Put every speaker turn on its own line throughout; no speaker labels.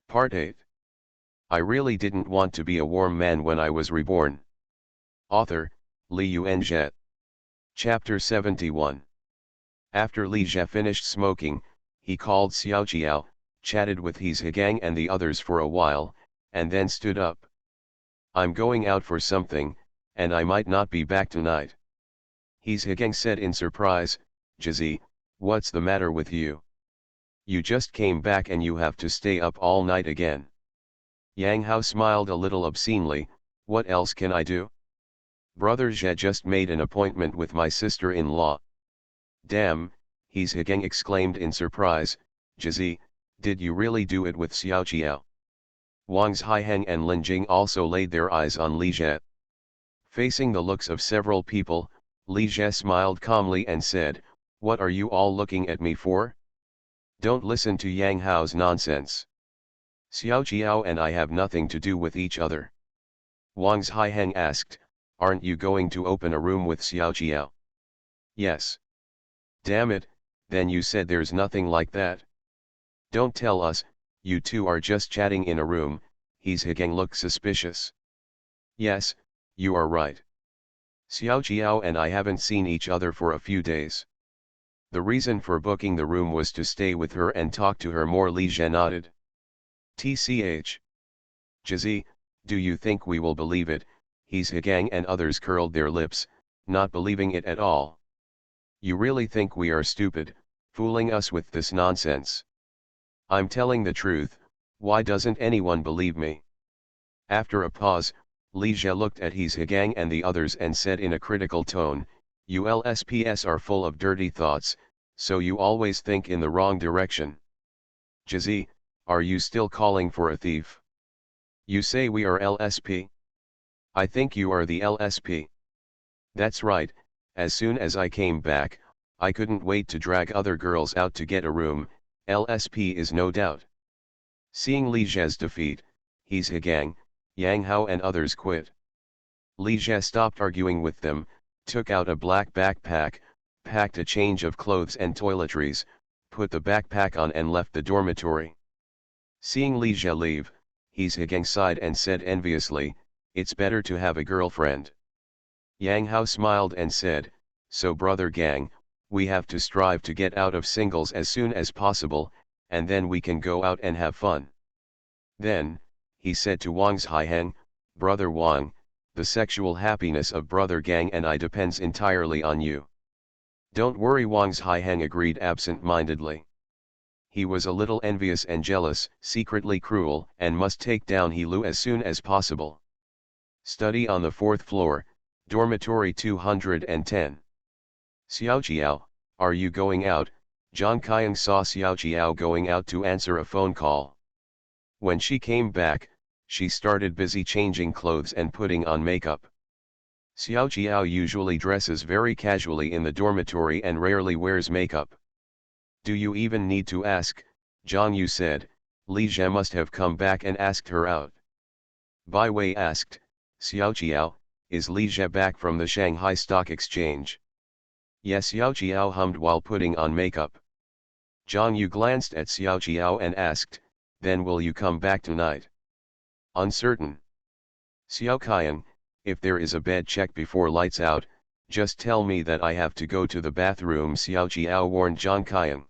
Part 8. I really didn't want to be a warm man when I was reborn. Author, Li Yuanzhe. Chapter 71. After Li Zhe finished smoking, he called Xiao Jiao, chatted with his Hegang and the others for a while, and then stood up. I'm going out for something, and I might not be back tonight. His Hegang said in surprise, Jizi, what's the matter with you? You just came back and you have to stay up all night again. Yang Hao smiled a little obscenely, what else can I do? Brother Zhe just made an appointment with my sister-in-law. Damn, his Hegang exclaimed in surprise, Jizi, did you really do it with Xiao Jiao? Wang's Haiheng and Lin Jing also laid their eyes on Li Zhe. Facing the looks of several people, Li Zhe smiled calmly and said, what are you all looking at me for? Don't listen to Yang Hao's nonsense. Xiao Jiao and I have nothing to do with each other. Wang's Haiheng asked, aren't you going to open a room with Xiao Jiao? Yes. Damn it, then you said there's nothing like that. Don't tell us, you two are just chatting in a room. His Hegang looked suspicious. Yes, you are right. Xiao Jiao and I haven't seen each other for a few days. The reason for booking the room was to stay with her and talk to her more. Li Zhe nodded. TCH. Jizi, do you think we will believe it? His Hegang and others curled their lips, not believing it at all. You really think we are stupid, fooling us with this nonsense? I'm telling the truth, why doesn't anyone believe me? After a pause, Li Zhe looked at his Hegang and the others and said in a critical tone, you LSPS are full of dirty thoughts, so you always think in the wrong direction. Jizi, are you still calling for a thief? You say we are LSP? I think you are the LSP. That's right, as soon as I came back, I couldn't wait to drag other girls out to get a room. LSP is no doubt. Seeing Li Zhe's defeat, his Hegang, Yang Hao and others quit. Li Zhe stopped arguing with them, took out a black backpack, packed a change of clothes and toiletries, put the backpack on and left the dormitory. Seeing Li Zhe leave, his Hegang sighed and said enviously, it's better to have a girlfriend. Yang Hao smiled and said, so brother Gang, we have to strive to get out of singles as soon as possible, and then we can go out and have fun. Then, he said to Wang's Haiheng, brother Wang, the sexual happiness of brother Gang and I depends entirely on you. Don't worry, Wang's Haiheng agreed absent-mindedly. He was a little envious and jealous, secretly cruel, and must take down He Lu as soon as possible. Study on the 4th floor, dormitory 210. Xiao Jiao, are you going out? Zhang Qiang saw Xiao Jiao going out to answer a phone call. When she came back, she started busy changing clothes and putting on makeup. Xiao Jiao usually dresses very casually in the dormitory and rarely wears makeup. Do you even need to ask? Zhang Yu said. Li Zhe must have come back and asked her out. Bai Wei asked, Xiao Jiao, is Li Zhe back from the Shanghai Stock Exchange? Yes, Xiao Jiao hummed while putting on makeup. Zhang Yu glanced at Xiao Jiao and asked, then will you come back tonight? Uncertain. Xiao Qiang, if there is a bed check before lights out, just tell me that I have to go to the bathroom, Xiao Jiao warned Zhang Qiang.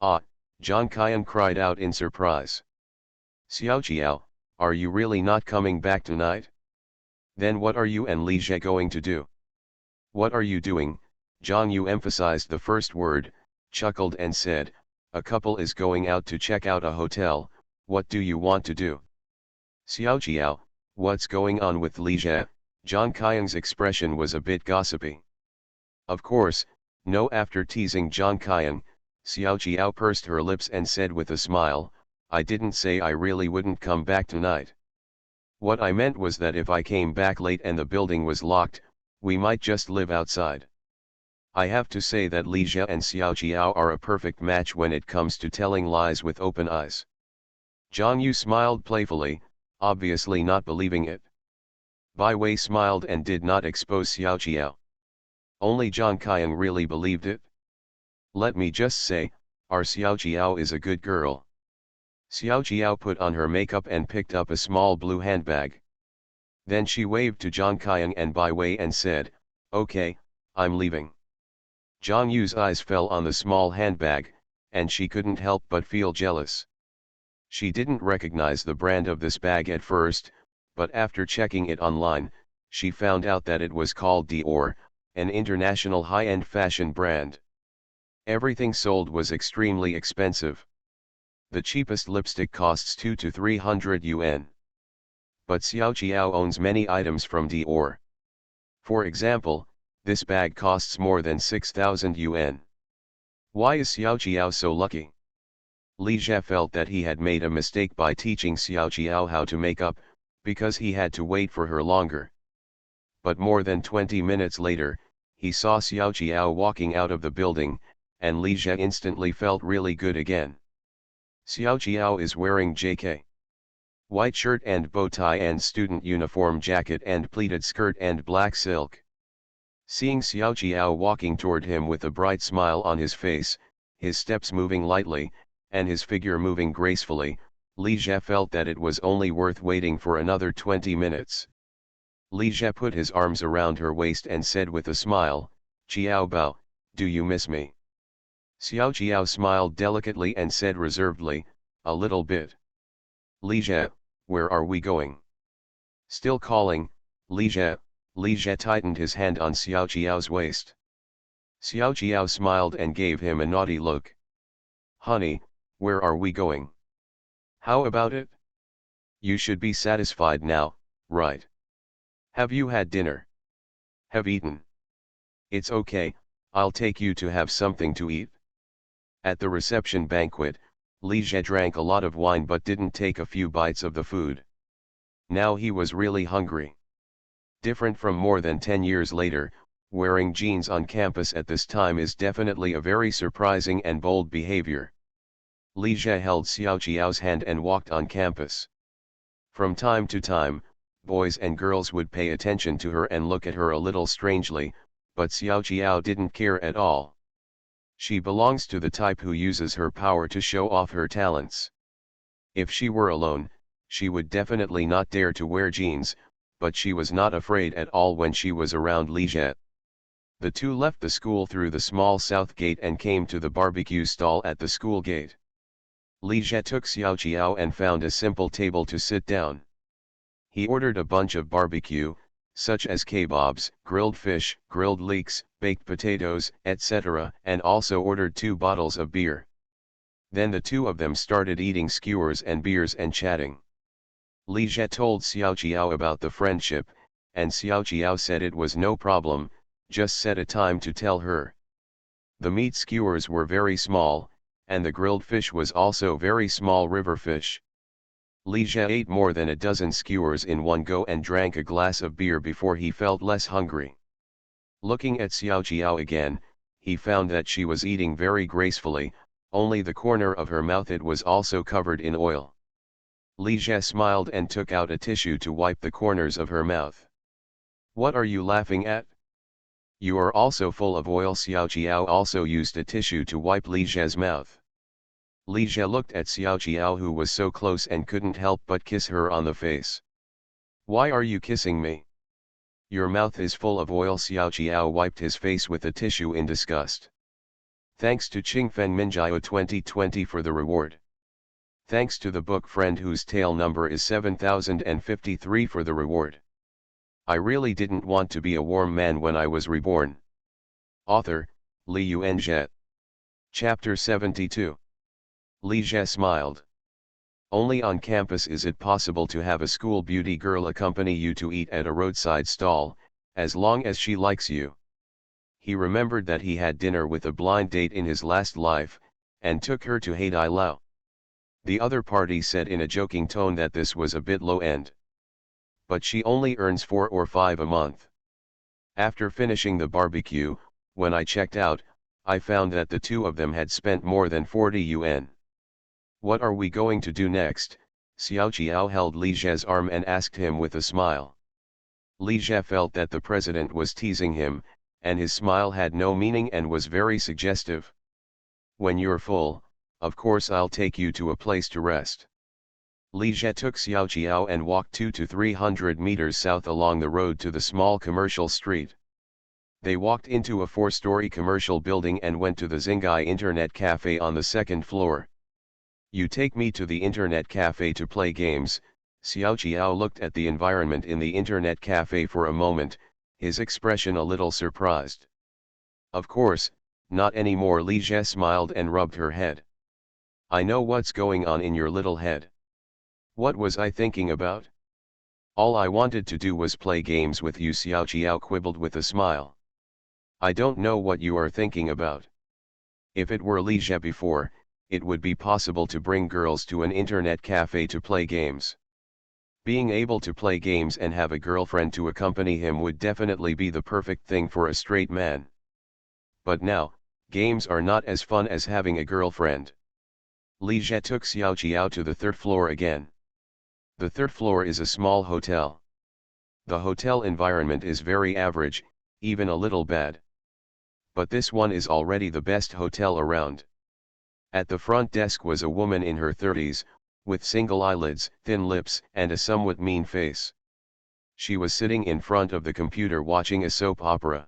Ah, Zhang Qiang cried out in surprise. Xiao Jiao, are you really not coming back tonight? Then what are you and Li Zhe going to do? What are you doing? Zhang Yu emphasized the first word, chuckled and said, a couple is going out to check out a hotel. What do you want to do? Xiao Jiao, what's going on with Li Zhe? Zhang Qiang's expression was a bit gossipy. Of course, no. After teasing Zhang Qiang, Xiao Jiao pursed her lips and said with a smile, I didn't say I really wouldn't come back tonight. What I meant was that if I came back late and the building was locked, we might just live outside. I have to say that Li Zhe and Xiao Jiao are a perfect match when it comes to telling lies with open eyes. Zhang Yu smiled playfully, obviously not believing it. Bai Wei smiled and did not expose Xiao Jiao. Only Zhang Qiang really believed it. Let me just say, our Xiao Jiao is a good girl. Xiao Jiao put on her makeup and picked up a small blue handbag. Then she waved to Zhang Qiang and Bai Wei and said, "Okay, I'm leaving." Zhang Yu's eyes fell on the small handbag, and she couldn't help but feel jealous. She didn't recognize the brand of this bag at first, but after checking it online, she found out that it was called Dior, an international high-end fashion brand. Everything sold was extremely expensive. The cheapest lipstick costs 200 to 300 yuan. But Xiao Jiao owns many items from Dior. For example, this bag costs more than 6,000 yuan. Why is Xiao Jiao so lucky? Li Jie felt that he had made a mistake by teaching Xiao Jiao how to make up, because he had to wait for her longer. But more than 20 minutes later, he saw Xiao Jiao walking out of the building, and Li Jie instantly felt really good again. Xiao Jiao is wearing JK. White shirt and bow tie and student uniform jacket and pleated skirt and black silk. Seeing Xiao Jiao walking toward him with a bright smile on his face, his steps moving lightly, and his figure moving gracefully, Li Jie felt that it was only worth waiting for another 20 minutes. Li Jie put his arms around her waist and said with a smile, "Jiao Bao, do you miss me?" Xiao Jiao smiled delicately and said reservedly, "A little bit." "Li Jie, where are we going?" Still calling, Li Jie, Li Jie tightened his hand on Xiao Jiao's waist. Xiao Jiao smiled and gave him a naughty look. "Honey, where are we going? How about it? You should be satisfied now, right? Have you had dinner? Have eaten? It's okay, I'll take you to have something to eat." At the reception banquet, Li Jie drank a lot of wine but didn't take a few bites of the food. Now he was really hungry. Different from more than 10 years later, wearing jeans on campus at this time is definitely a very surprising and bold behavior. Li Jie held Xiao Jiao's hand and walked on campus. From time to time, boys and girls would pay attention to her and look at her a little strangely, but Xiao Jiao didn't care at all. She belongs to the type who uses her power to show off her talents. If she were alone, she would definitely not dare to wear jeans, but she was not afraid at all when she was around Li Jie. The two left the school through the small south gate and came to the barbecue stall at the school gate. Li Jie took Xiao Jiao and found a simple table to sit down. He ordered a bunch of barbecue, such as kebabs, grilled fish, grilled leeks, baked potatoes, etc., and also ordered 2 bottles of beer. Then the two of them started eating skewers and beers and chatting. Li Jie told Xiao Jiao about the friendship, and Xiao Jiao said it was no problem, just set a time to tell her. The meat skewers were very small, and the grilled fish was also very small river fish. Li Jie ate more than a dozen skewers in one go and drank a glass of beer before he felt less hungry. Looking at Xiao Jiao again, he found that she was eating very gracefully, only the corner of her mouth it was also covered in oil. Li Jie smiled and took out a tissue to wipe the corners of her mouth. "What are you laughing at? You are also full of oil." Xiao Jiao also used a tissue to wipe Li Jie's mouth. Li Jie looked at Xiao Jiao who was so close and couldn't help but kiss her on the face. "Why are you kissing me? Your mouth is full of oil." Xiao Jiao wiped his face with a tissue in disgust. Thanks to Qingfen Minjiao 2020 for the reward. Thanks to the book friend whose tail number is 7053 for the reward. I really didn't want to be a warm man when I was reborn. Author, Li Yuanzhe. Chapter 72. Li Jie smiled. Only on campus is it possible to have a school beauty girl accompany you to eat at a roadside stall, as long as she likes you. He remembered that he had dinner with a blind date in his last life, and took her to Haidai Lao. The other party said in a joking tone that this was a bit low end. But she only earns 4 or 5 a month. After finishing the barbecue, when I checked out, I found that the two of them had spent more than 40 yuan. "What are we going to do next?" Xiao Jiao held Li Jie's arm and asked him with a smile. Li Jie felt that the president was teasing him, and his smile had no meaning and was very suggestive. "When you're full, of course I'll take you to a place to rest. Li Jie took Xiao Qiao and walked 200 to 300 meters south along the road to the small commercial street. They walked into a 4-story commercial building and went to the Xingai Internet Cafe on the second floor. You take me to the Internet Cafe to play games. Xiao Qiao looked at the environment in the Internet Cafe for a moment, his expression a little surprised. Of course, not anymore. Li Jie smiled and rubbed her head. I know what's going on in your little head. What was I thinking about? All I wanted to do was play games with you, Xiao Qiao quibbled with a smile. I don't know what you are thinking about. If it were Li Jie before, it would be possible to bring girls to an internet cafe to play games. Being able to play games and have a girlfriend to accompany him would definitely be the perfect thing for a straight man. But now, games are not as fun as having a girlfriend. Li Jie took Xiao Qiao to the third floor again. The third floor is a small hotel. The hotel environment is very average, even a little bad. But this one is already the best hotel around. At the front desk was a woman in her 30s, with single eyelids, thin lips, and a somewhat mean face. She was sitting in front of the computer watching a soap opera.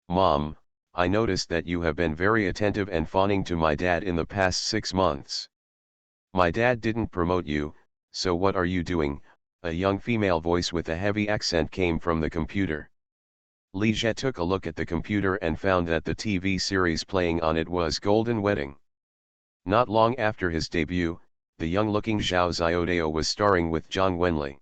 Mom, I noticed that you have been very attentive and fawning to my dad in the past 6 months. My dad didn't promote you, so what are you doing? A young female voice with a heavy accent came from the computer. Li Jie took a look at the computer and found that the TV series playing on it was Golden Wedding. Not long after his debut, the young-looking Zhao Xiaodao was starring with Zhang Wenli.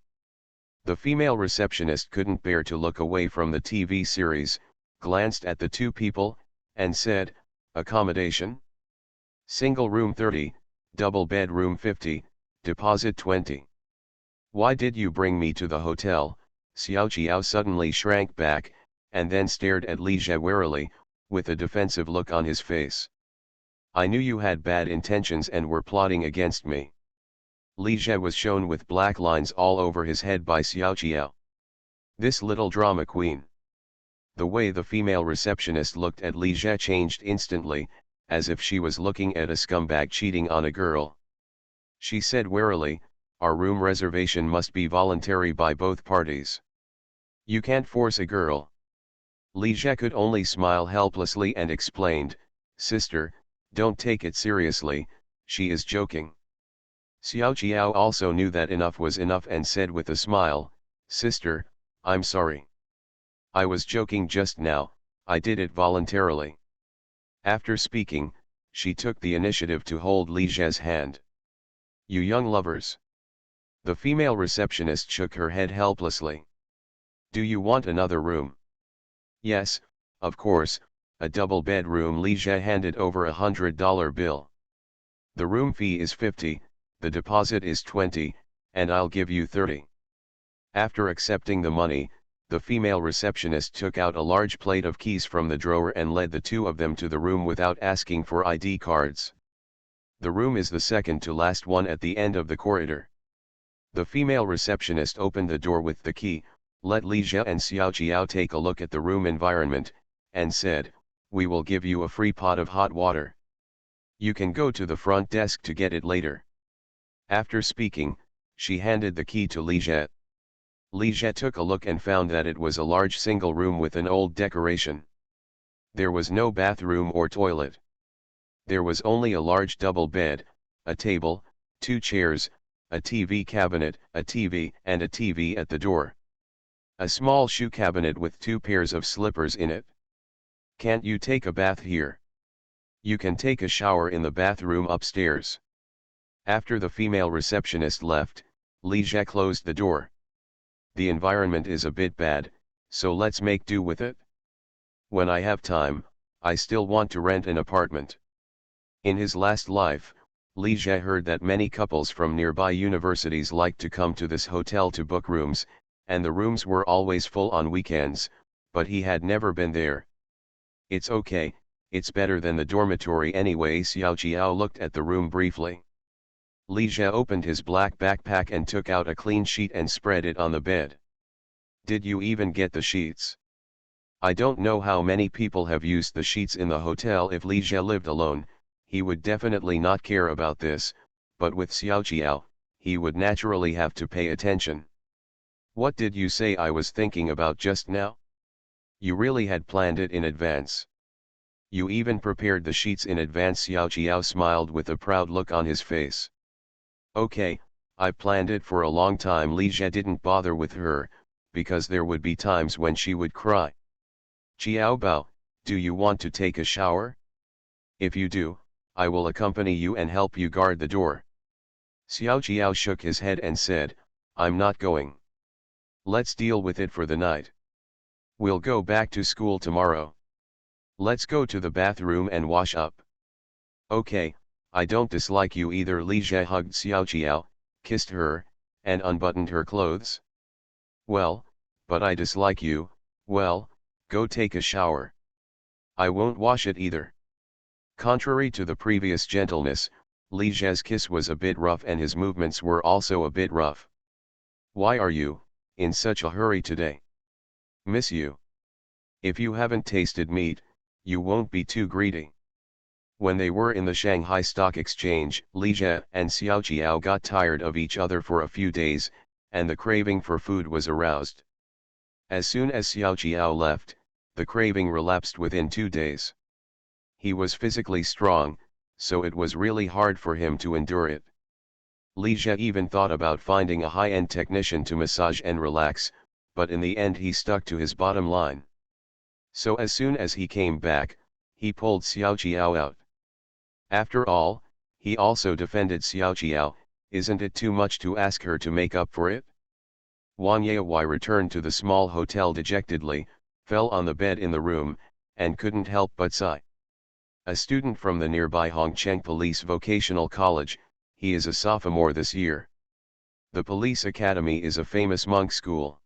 The female receptionist couldn't bear to look away from the TV series, glanced at the two people, and said, "Accommodation? Single room 30, double bedroom 50, deposit 20. Why did you bring me to the hotel?" Xiao Qiao suddenly shrank back, and then stared at Li Jie warily, with a defensive look on his face. "I knew you had bad intentions and were plotting against me." Li Jie was shown with black lines all over his head by Xiao Qiao. This little drama queen. The way the female receptionist looked at Li Jie changed instantly, as if she was looking at a scumbag cheating on a girl. She said warily, "Our room reservation must be voluntary by both parties. You can't force a girl." Li Jie could only smile helplessly and explained, "Sister, don't take it seriously, she is joking." Xiao Qiao also knew that enough was enough and said with a smile, "Sister, I'm sorry. I was joking just now, I did it voluntarily." After speaking, she took the initiative to hold Li Jie's hand. "You young lovers." The female receptionist shook her head helplessly. "Do you want another room?" "Yes, of course, a double bedroom." Li Jie handed over $100 bill. "The room fee is 50, the deposit is 20, and I'll give you 30. After accepting the money, the female receptionist took out a large plate of keys from the drawer and led the two of them to the room without asking for ID cards. The room is the second to last one at the end of the corridor. The female receptionist opened the door with the key, let Li Jie and Xiao Qiao take a look at the room environment, and said, "We will give you a free pot of hot water. You can go to the front desk to get it later." After speaking, she handed the key to Li Jie. Li Jie took a look and found that it was a large single room with an old decoration. There was no bathroom or toilet. There was only a large double bed, a table, 2 chairs, a TV cabinet, a TV, and a TV at the door. A small shoe cabinet with 2 pairs of slippers in it. "Can't you take a bath here? You can take a shower in the bathroom upstairs." After the female receptionist left, Li Jie closed the door. "The environment is a bit bad, so let's make do with it. When I have time, I still want to rent an apartment." In his last life, Li Jie heard that many couples from nearby universities liked to come to this hotel to book rooms, and the rooms were always full on weekends, but he had never been there. "It's okay, it's better than the dormitory anyway." Xiao Qiao looked at the room briefly. Li Jie opened his black backpack and took out a clean sheet and spread it on the bed. "Did you even get the sheets?" "I don't know how many people have used the sheets in the hotel." If Li Jie lived alone, he would definitely not care about this, but with Xiaoqiao, he would naturally have to pay attention. What did you say I was thinking about just now? You really had planned it in advance. You even prepared the sheets in advance. Xiaoqiao smiled with a proud look on his face. Okay, I planned it for a long time. Li Jie didn't bother with her, because there would be times when she would cry. Qiao Bao, do you want to take a shower? If you do, I will accompany you and help you guard the door. Xiaoqiao shook his head and said, I'm not going. Let's deal with it for the night. We'll go back to school tomorrow. Let's go to the bathroom and wash up. Okay, I don't dislike you either. Li Jie hugged Xiaoqiao, kissed her, and unbuttoned her clothes. Well, but I dislike you. Well, go take a shower. I won't wash it either. Contrary to the previous gentleness, Li Jie's kiss was a bit rough and his movements were also a bit rough. Why are you in such a hurry today? Miss you. If you haven't tasted meat, you won't be too greedy. When they were in the Shanghai Stock Exchange, Li Jie and Xiaoqiao got tired of each other for a few days, and the craving for food was aroused. As soon as Xiaoqiao left, the craving relapsed within 2 days. He was physically strong, so it was really hard for him to endure it. Li Jie even thought about finding a high-end technician to massage and relax, but in the end he stuck to his bottom line. So as soon as he came back, he pulled Xiaoqiao out. After all, he also defended Xiaoqiao. Isn't it too much to ask her to make up for it? Wang Yaowai returned to the small hotel dejectedly, fell on the bed in the room, and couldn't help but sigh. A student from the nearby Hongcheng Police Vocational College, he is a sophomore this year. The police academy is a famous monk school.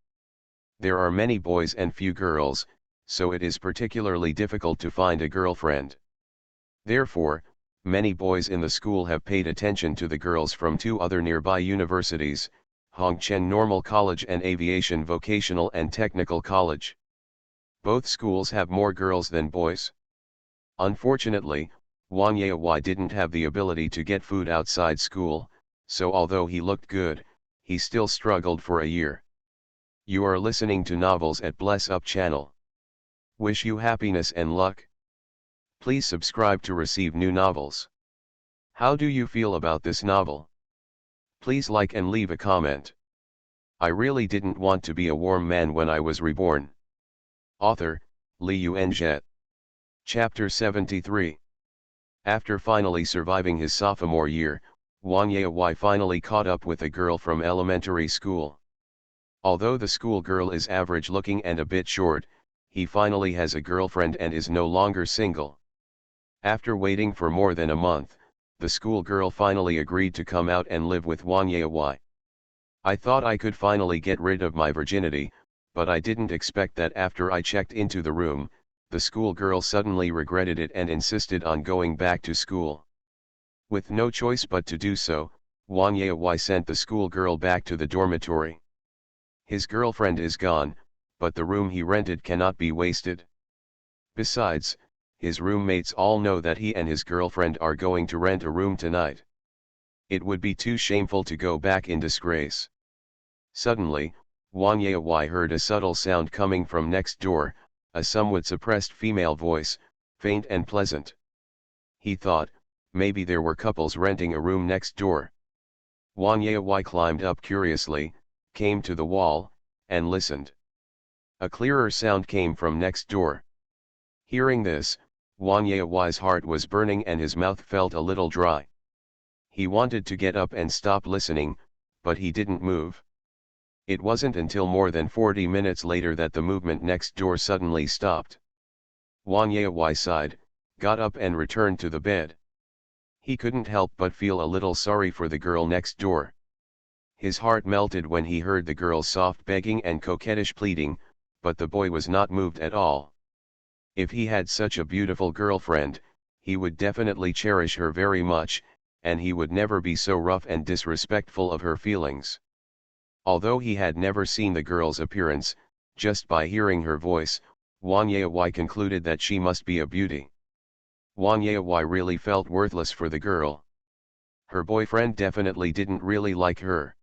There are many boys and few girls, so it is particularly difficult to find a girlfriend. Therefore, many boys in the school have paid attention to the girls from 2 other nearby universities, Hongcheng Normal College and Aviation Vocational and Technical College. Both schools have more girls than boys. Unfortunately, Wang Yaowai didn't have the ability to get food outside school, so although he looked good, he still struggled for a year. You are listening to Novels at Bless Up channel. Wish you happiness and luck. Please subscribe to receive new novels. How do you feel about this novel? Please like and leave a comment. I really didn't want to be a warm man when I was reborn. Author, Li Yuanzhe. Chapter 73. After finally surviving his sophomore year, Wang Yaowai finally caught up with a girl from elementary school. Although the schoolgirl is average looking and a bit short, he finally has a girlfriend and is no longer single. After waiting for more than a month, the schoolgirl finally agreed to come out and live with Wang Yaowai. I thought I could finally get rid of my virginity, but I didn't expect that after I checked into the room, the schoolgirl suddenly regretted it and insisted on going back to school. With no choice but to do so, Wang Yaowai sent the schoolgirl back to the dormitory. His girlfriend is gone, but the room he rented cannot be wasted. Besides, his roommates all know that he and his girlfriend are going to rent a room tonight. It would be too shameful to go back in disgrace. Suddenly, Wang Yaowai heard a subtle sound coming from next door, a somewhat suppressed female voice, faint and pleasant. He thought, maybe there were couples renting a room next door. Wang Yaowai climbed up curiously, came to the wall, and listened. A clearer sound came from next door. Hearing this, Wang Yaowai's heart was burning and his mouth felt a little dry. He wanted to get up and stop listening, but he didn't move. It wasn't until more than 40 minutes later that the movement next door suddenly stopped. Wang Yaowai sighed, got up and returned to the bed. He couldn't help but feel a little sorry for the girl next door. His heart melted when he heard the girl's soft begging and coquettish pleading, but the boy was not moved at all. If he had such a beautiful girlfriend, he would definitely cherish her very much, and he would never be so rough and disrespectful of her feelings. Although he had never seen the girl's appearance, just by hearing her voice, Wang Yaowai concluded that she must be a beauty. Wang Yawai really felt worthless for the girl. Her boyfriend definitely didn't really like her.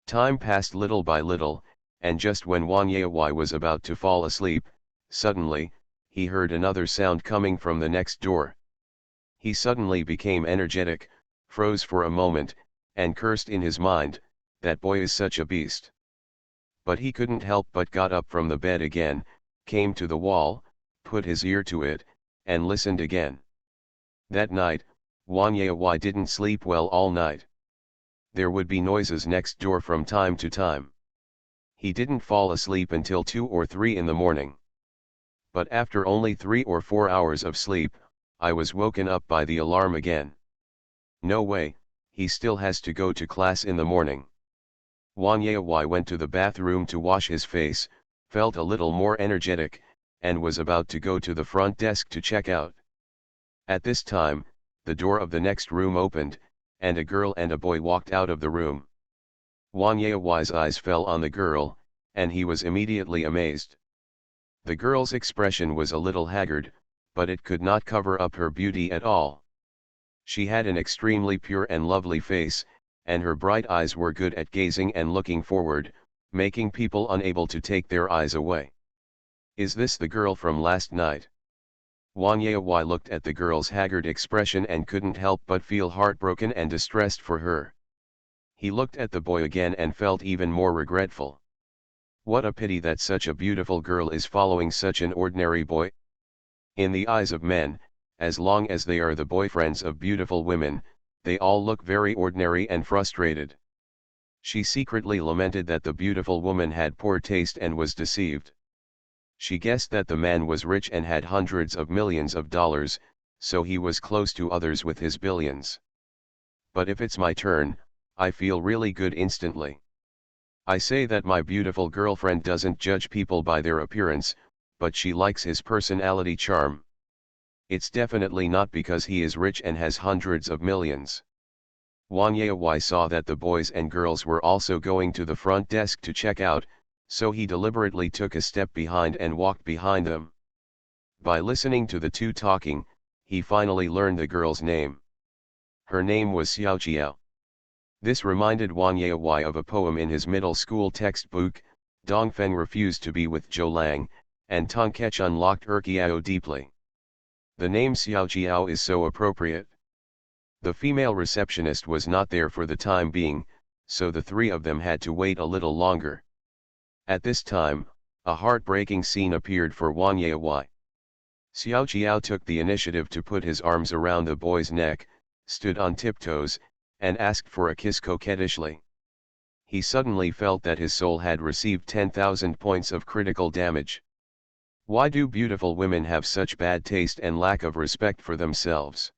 Time passed little by little, and just when Wang Yawai was about to fall asleep, suddenly, he heard another sound coming from the next door. He suddenly became energetic, froze for a moment, and cursed in his mind, "That boy is such a beast." But he couldn't help but got up from the bed again, came to the wall, put his ear to it, and listened again. That night, Wang Yawai didn't sleep well all night. There would be noises next door from time to time. He didn't fall asleep until 2 or 3 in the morning. But after only 3 or 4 hours of sleep, I was woken up by the alarm again. No way, he still has to go to class in the morning. Wang Yawai went to the bathroom to wash his face, felt a little more energetic, and was about to go to the front desk to check out. At this time, the door of the next room opened, and a girl and a boy walked out of the room. Wang Yawai's eyes fell on the girl, and he was immediately amazed. The girl's expression was a little haggard, but it could not cover up her beauty at all. She had an extremely pure and lovely face, and her bright eyes were good at gazing and looking forward, making people unable to take their eyes away. "Is this the girl from last night?" Wang Yawai looked at the girl's haggard expression and couldn't help but feel heartbroken and distressed for her. He looked at the boy again and felt even more regretful. What a pity that such a beautiful girl is following such an ordinary boy. In the eyes of men, as long as they are the boyfriends of beautiful women, they all look very ordinary and frustrated. She secretly lamented that the beautiful woman had poor taste and was deceived. She guessed that the man was rich and had hundreds of millions of dollars, so he was close to others with his billions. But if it's my turn, I feel really good instantly. I say that my beautiful girlfriend doesn't judge people by their appearance, but she likes his personality charm. It's definitely not because he is rich and has hundreds of millions. Wang Yawai saw that the boys and girls were also going to the front desk to check out, so he deliberately took a step behind and walked behind them. By listening to the two talking, he finally learned the girl's name. Her name was Xiao Jiao. This reminded Wang Yawai of a poem in his middle school textbook, Dongfeng refused to be with Zhou Lang, and Tong Kechun locked Erqiao deeply. The name Xiao Jiao is so appropriate. The female receptionist was not there for the time being, so the three of them had to wait a little longer. At this time, a heartbreaking scene appeared for Wang Yawai. Xiao Jiao took the initiative to put his arms around the boy's neck, stood on tiptoes, and asked for a kiss coquettishly. He suddenly felt that his soul had received 10,000 points of critical damage. Why do beautiful women have such bad taste and lack of respect for themselves?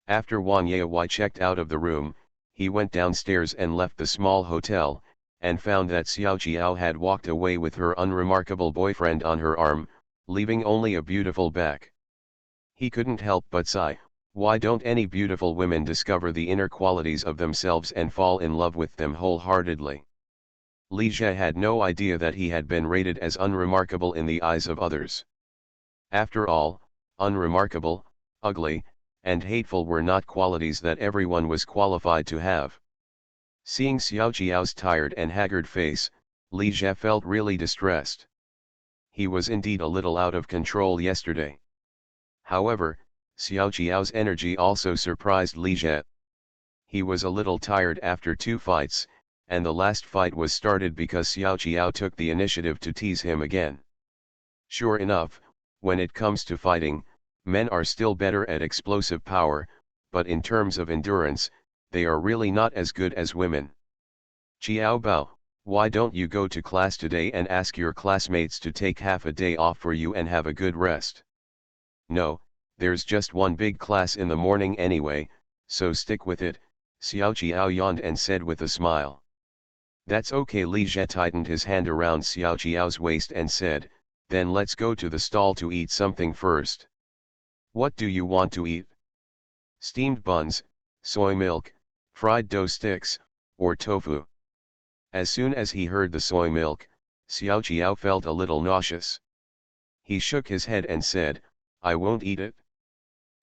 After Wang Yawai checked out of the room, he went downstairs and left the small hotel, and found that Xiao Jiao had walked away with her unremarkable boyfriend on her arm, leaving only a beautiful back. He couldn't help but sigh, why don't any beautiful women discover the inner qualities of themselves and fall in love with them wholeheartedly? Li Jie had no idea that he had been rated as unremarkable in the eyes of others. After all, unremarkable, ugly, and hateful were not qualities that everyone was qualified to have. Seeing Xiao Jiao's tired and haggard face, Li Jie felt really distressed. He was indeed a little out of control yesterday. However, Xiao Jiao's energy also surprised Li Jie. He was a little tired after 2 fights, and the last fight was started because Xiao Jiao took the initiative to tease him again. Sure enough, when it comes to fighting, men are still better at explosive power, but in terms of endurance, they are really not as good as women. Jiao Bao, why don't you go to class today and ask your classmates to take half a day off for you and have a good rest? No, there's just one big class in the morning anyway, so stick with it, Xiao Jiao yawned and said with a smile. That's okay. Li Jie tightened his hand around Xiao Jiao's waist and said, then let's go to the stall to eat something first. What do you want to eat? Steamed buns, soy milk, fried dough sticks, or tofu? As soon as he heard the soy milk, Xiao Jiao felt a little nauseous. He shook his head and said, I won't eat it.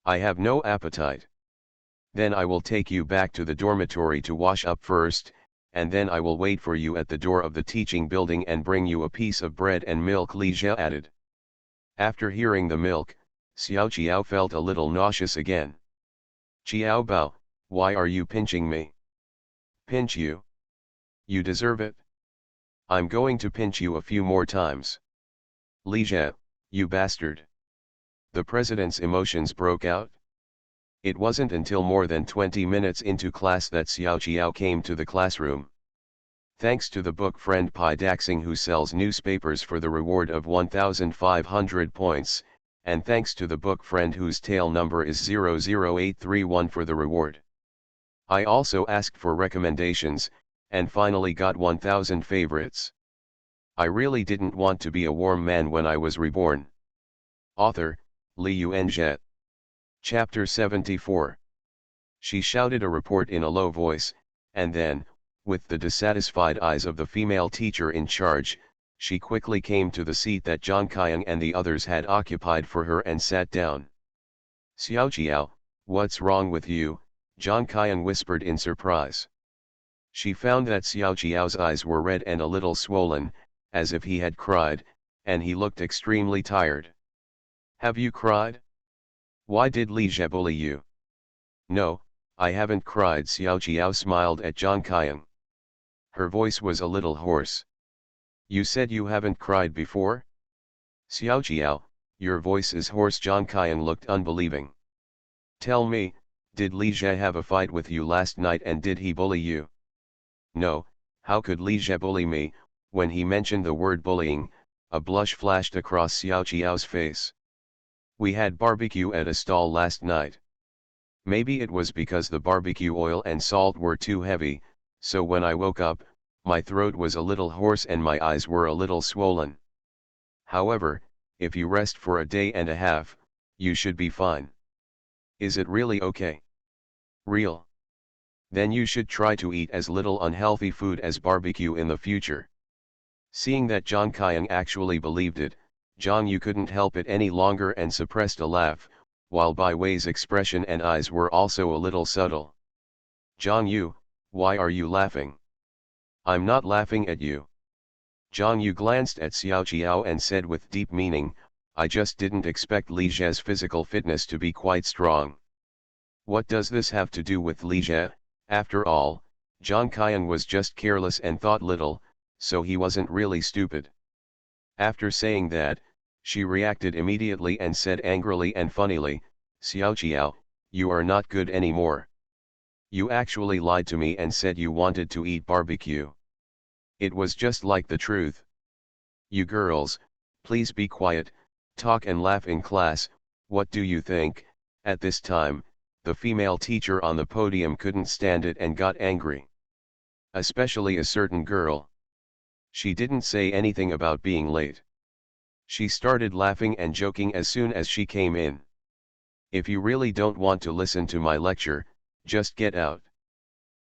I have no appetite. Then I will take you back to the dormitory to wash up first, and then I will wait for you at the door of the teaching building and bring you a piece of bread and milk, Li Jie added. After hearing the milk, Xiao Qiao felt a little nauseous again. Qiao Bao, why are you pinching me? Pinch you? You deserve it. I'm going to pinch you a few more times. Li Jie, you bastard. The president's emotions broke out. It wasn't until more than 20 minutes into class that Xiao Qiao came to the classroom. Thanks to the book friend Pai Daxing, who sells newspapers for the reward of 1,500 points, and thanks to the book friend whose tail number is 00831 for the reward. I also asked for recommendations, and finally got 1,000 favorites. I really didn't want to be a warm man when I was reborn. Author, Li Yuanzhe. Chapter 74. She shouted a report in a low voice, and then, with the dissatisfied eyes of the female teacher in charge, she quickly came to the seat that Zhang Qiang and the others had occupied for her and sat down. Xiao Qiao, what's wrong with you? Zhang Qiang whispered in surprise. She found that Xiao Qiao's eyes were red and a little swollen, as if he had cried, and he looked extremely tired. Have you cried? Why did Li Jie bully you? No, I haven't cried. Xiao Qiao smiled at Zhang Qiang. Her voice was a little hoarse. You said you haven't cried before? Xiao Qiao, your voice is hoarse. Zhang Qiang looked unbelieving. Tell me, did Li Jie have a fight with you last night and did he bully you? No, how could Li Jie bully me? When he mentioned the word bullying, a blush flashed across Xiao Qiao's face. We had barbecue at a stall last night. Maybe it was because the barbecue oil and salt were too heavy, so when I woke up, my throat was a little hoarse and my eyes were a little swollen. However, if you rest for a day and a half, you should be fine. Is it really okay? Real? Then you should try to eat as little unhealthy food as barbecue in the future. Seeing that Zhang Qiang actually believed it, Zhang Yu couldn't help it any longer and suppressed a laugh, while Bai Wei's expression and eyes were also a little subtle. Zhang Yu, why are you laughing? I'm not laughing at you. Zhang Yu glanced at Xiao Qiao and said with deep meaning, I just didn't expect Li Jie's physical fitness to be quite strong. What does this have to do with Li Jie? After all, Zhang Qiang was just careless and thought little, so he wasn't really stupid. After saying that, she reacted immediately and said angrily and funnily, Xiao Qiao, you are not good anymore. You actually lied to me and said you wanted to eat barbecue. It was just like the truth. You girls, please be quiet, talk and laugh in class. What do you think? At this time, the female teacher on the podium couldn't stand it and got angry. Especially a certain girl. She didn't say anything about being late. She started laughing and joking as soon as she came in. If you really don't want to listen to my lecture, just get out.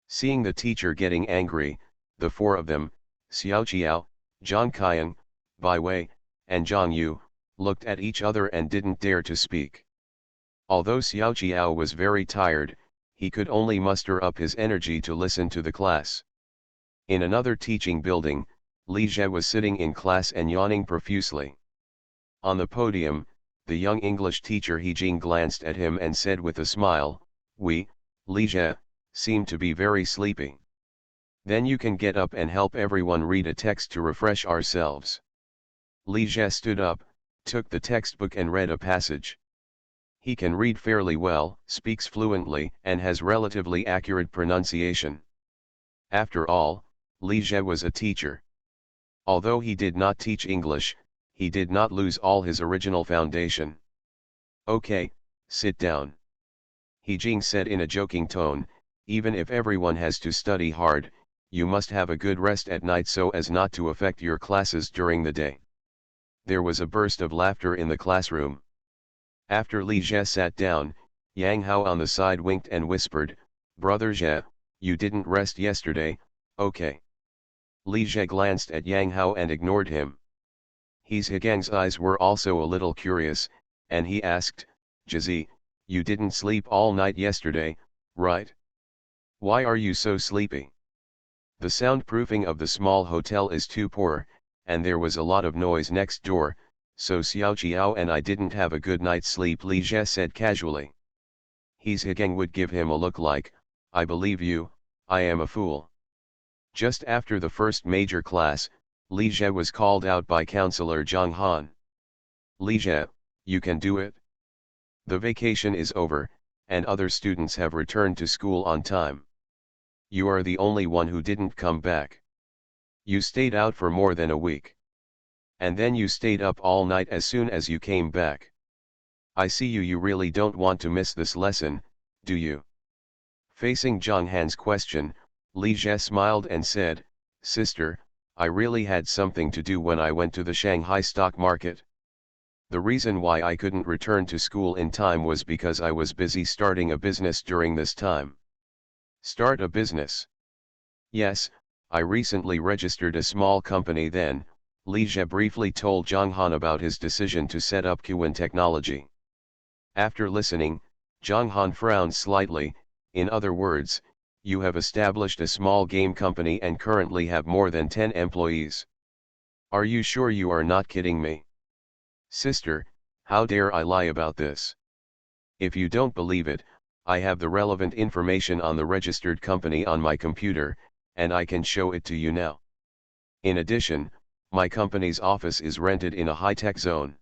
Seeing the teacher getting angry, the four of them, Xiao Qiao, Zhang Qiang, Bai Wei, and Zhang Yu, looked at each other and didn't dare to speak. Although Xiao Qiao was very tired, he could only muster up his energy to listen to the class. In another teaching building, Li Jie was sitting in class and yawning profusely. On the podium, the young English teacher He Jing glanced at him and said with a smile, We, Li Jie, seem to be very sleepy. Then you can get up and help everyone read a text to refresh ourselves. Li Jie stood up, took the textbook and read a passage. He can read fairly well, speaks fluently, and has relatively accurate pronunciation. After all, Li Jie was a teacher. Although he did not teach English, he did not lose all his original foundation. Okay, sit down. He Jing said in a joking tone, even if everyone has to study hard, you must have a good rest at night so as not to affect your classes during the day. There was a burst of laughter in the classroom. After Li Jie sat down, Yang Hao on the side winked and whispered, Brother Jie, you didn't rest yesterday, okay. Li Jie glanced at Yang Hao and ignored him. He's Higang's eyes were also a little curious, and he asked, Jizi, You didn't sleep all night yesterday, right? Why are you so sleepy? The soundproofing of the small hotel is too poor, and there was a lot of noise next door, so Xiao Jiao and I didn't have a good night's sleep, Li Jie said casually. His Higang would give him a look like, I believe you, I am a fool. Just after the first major class, Li Jie was called out by Counselor Zhang Han. Li Jie, you can do it. The vacation is over, and other students have returned to school on time. You are the only one who didn't come back. You stayed out for more than a week. And then you stayed up all night as soon as you came back. I see you really don't want to miss this lesson, do you? Facing Zhang Han's question, Li Jie smiled and said, Sister, I really had something to do when I went to the Shanghai stock market. The reason why I couldn't return to school in time was because I was busy starting a business during this time. Start a business? Yes, I recently registered a small company then. Li Jie briefly told Zhang Han about his decision to set up Qwen Technology. After listening, Zhang Han frowned slightly. In other words, you have established a small game company and currently have more than 10 employees. Are you sure you are not kidding me? Sister, how dare I lie about this? If you don't believe it, I have the relevant information on the registered company on my computer, and I can show it to you now. In addition, my company's office is rented in a high-tech zone.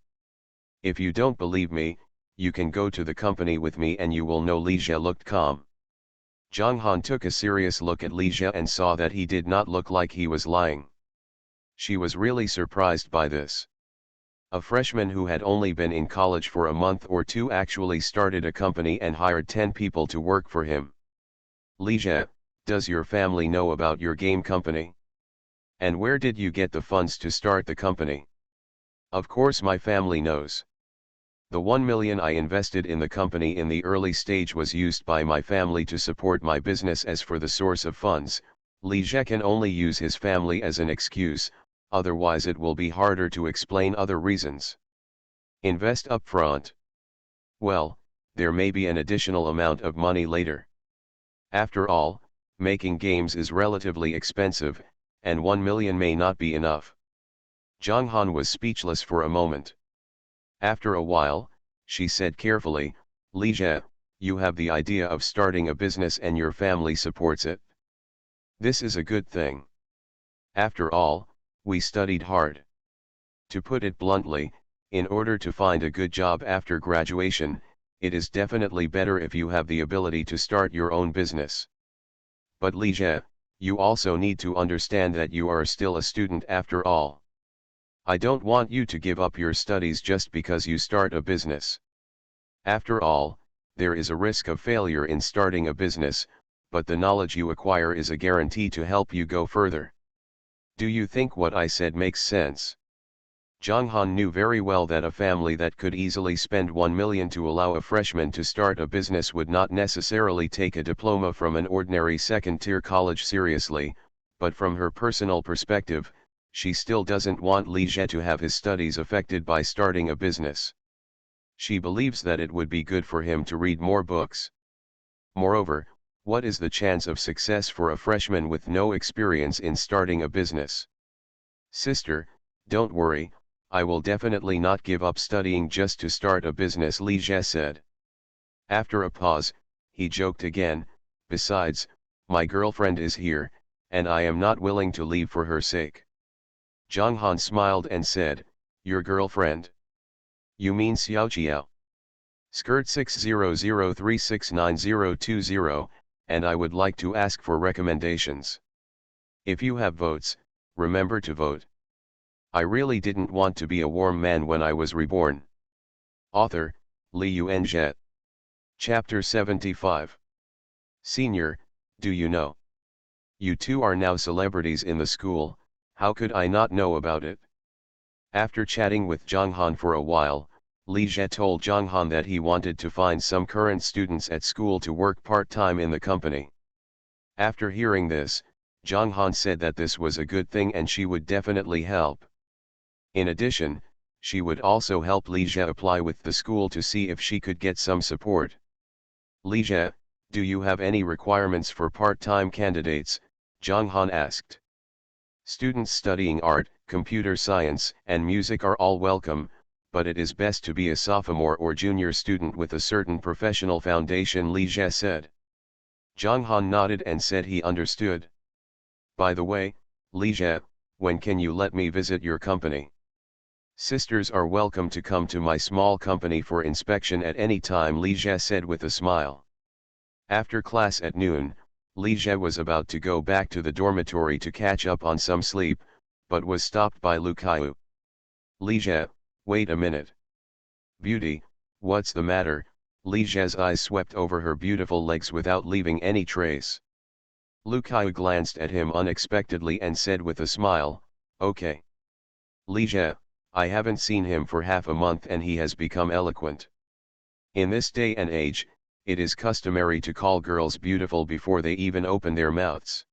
If you don't believe me, you can go to the company with me and you will know. Li Jie looked calm. Zhang Han took a serious look at Li Jie and saw that he did not look like he was lying. She was really surprised by this. A freshman who had only been in college for a month or two actually started a company and hired 10 people to work for him. Li Jie, does your family know about your game company? And where did you get the funds to start the company? Of course my family knows. The 1 million I invested in the company in the early stage was used by my family to support my business. As for the source of funds, Li Jie can only use his family as an excuse, otherwise it will be harder to explain other reasons. Invest upfront. Well, there may be an additional amount of money later. After all, making games is relatively expensive, and 1 million may not be enough. Zhang Han was speechless for a moment. After a while, she said carefully, Li Jie, you have the idea of starting a business and your family supports it. This is a good thing. After all, we studied hard. To put it bluntly, in order to find a good job after graduation, it is definitely better if you have the ability to start your own business. But Li Jie, you also need to understand that you are still a student after all. I don't want you to give up your studies just because you start a business. After all, there is a risk of failure in starting a business, but the knowledge you acquire is a guarantee to help you go further. Do you think what I said makes sense? Zhang Han knew very well that a family that could easily spend 1 million to allow a freshman to start a business would not necessarily take a diploma from an ordinary second-tier college seriously, but from her personal perspective, she still doesn't want Li Jie to have his studies affected by starting a business. She believes that it would be good for him to read more books. Moreover, what is the chance of success for a freshman with no experience in starting a business? Sister, don't worry, I will definitely not give up studying just to start a business, Li Jie said. After a pause, he joked again, besides, my girlfriend is here, and I am not willing to leave for her sake. Zhang Han smiled and said, your girlfriend? You mean Xiao Jiao? Skirt 600369020, and I would like to ask for recommendations. If you have votes, remember to vote. I really didn't want to be a warm man when I was reborn. Author, Li Yuanzhe. Chapter 75. Senior, do you know? You two are now celebrities in the school, how could I not know about it? After chatting with Zhang Han for a while, Li Jie told Zhang Han that he wanted to find some current students at school to work part-time in the company. After hearing this, Zhang Han said that this was a good thing and she would definitely help. In addition, She would also help Li Jie apply with the school to see if she could get some support. Li Jie, do you have any requirements for part-time candidates? Zhang Han asked. Students studying art, computer science, and music are all welcome, but it is best to be a sophomore or junior student with a certain professional foundation, Li Jie said. Zhang Han nodded and said he understood. By the way, Li Jie, when can you let me visit your company? Sisters are welcome to come to my small company for inspection at any time, Li Jie said with a smile. After class at noon, Li Jie was about to go back to the dormitory to catch up on some sleep, but was stopped by Lu Kaiyu. Li Jie, wait a minute. Beauty, what's the matter? Li Jie's eyes swept over her beautiful legs without leaving any trace. Lu Kaiyu glanced at him unexpectedly and said with a smile, okay. Li Jie, I haven't seen him for half a month and he has become eloquent. In this day and age, it is customary to call girls beautiful before they even open their mouths.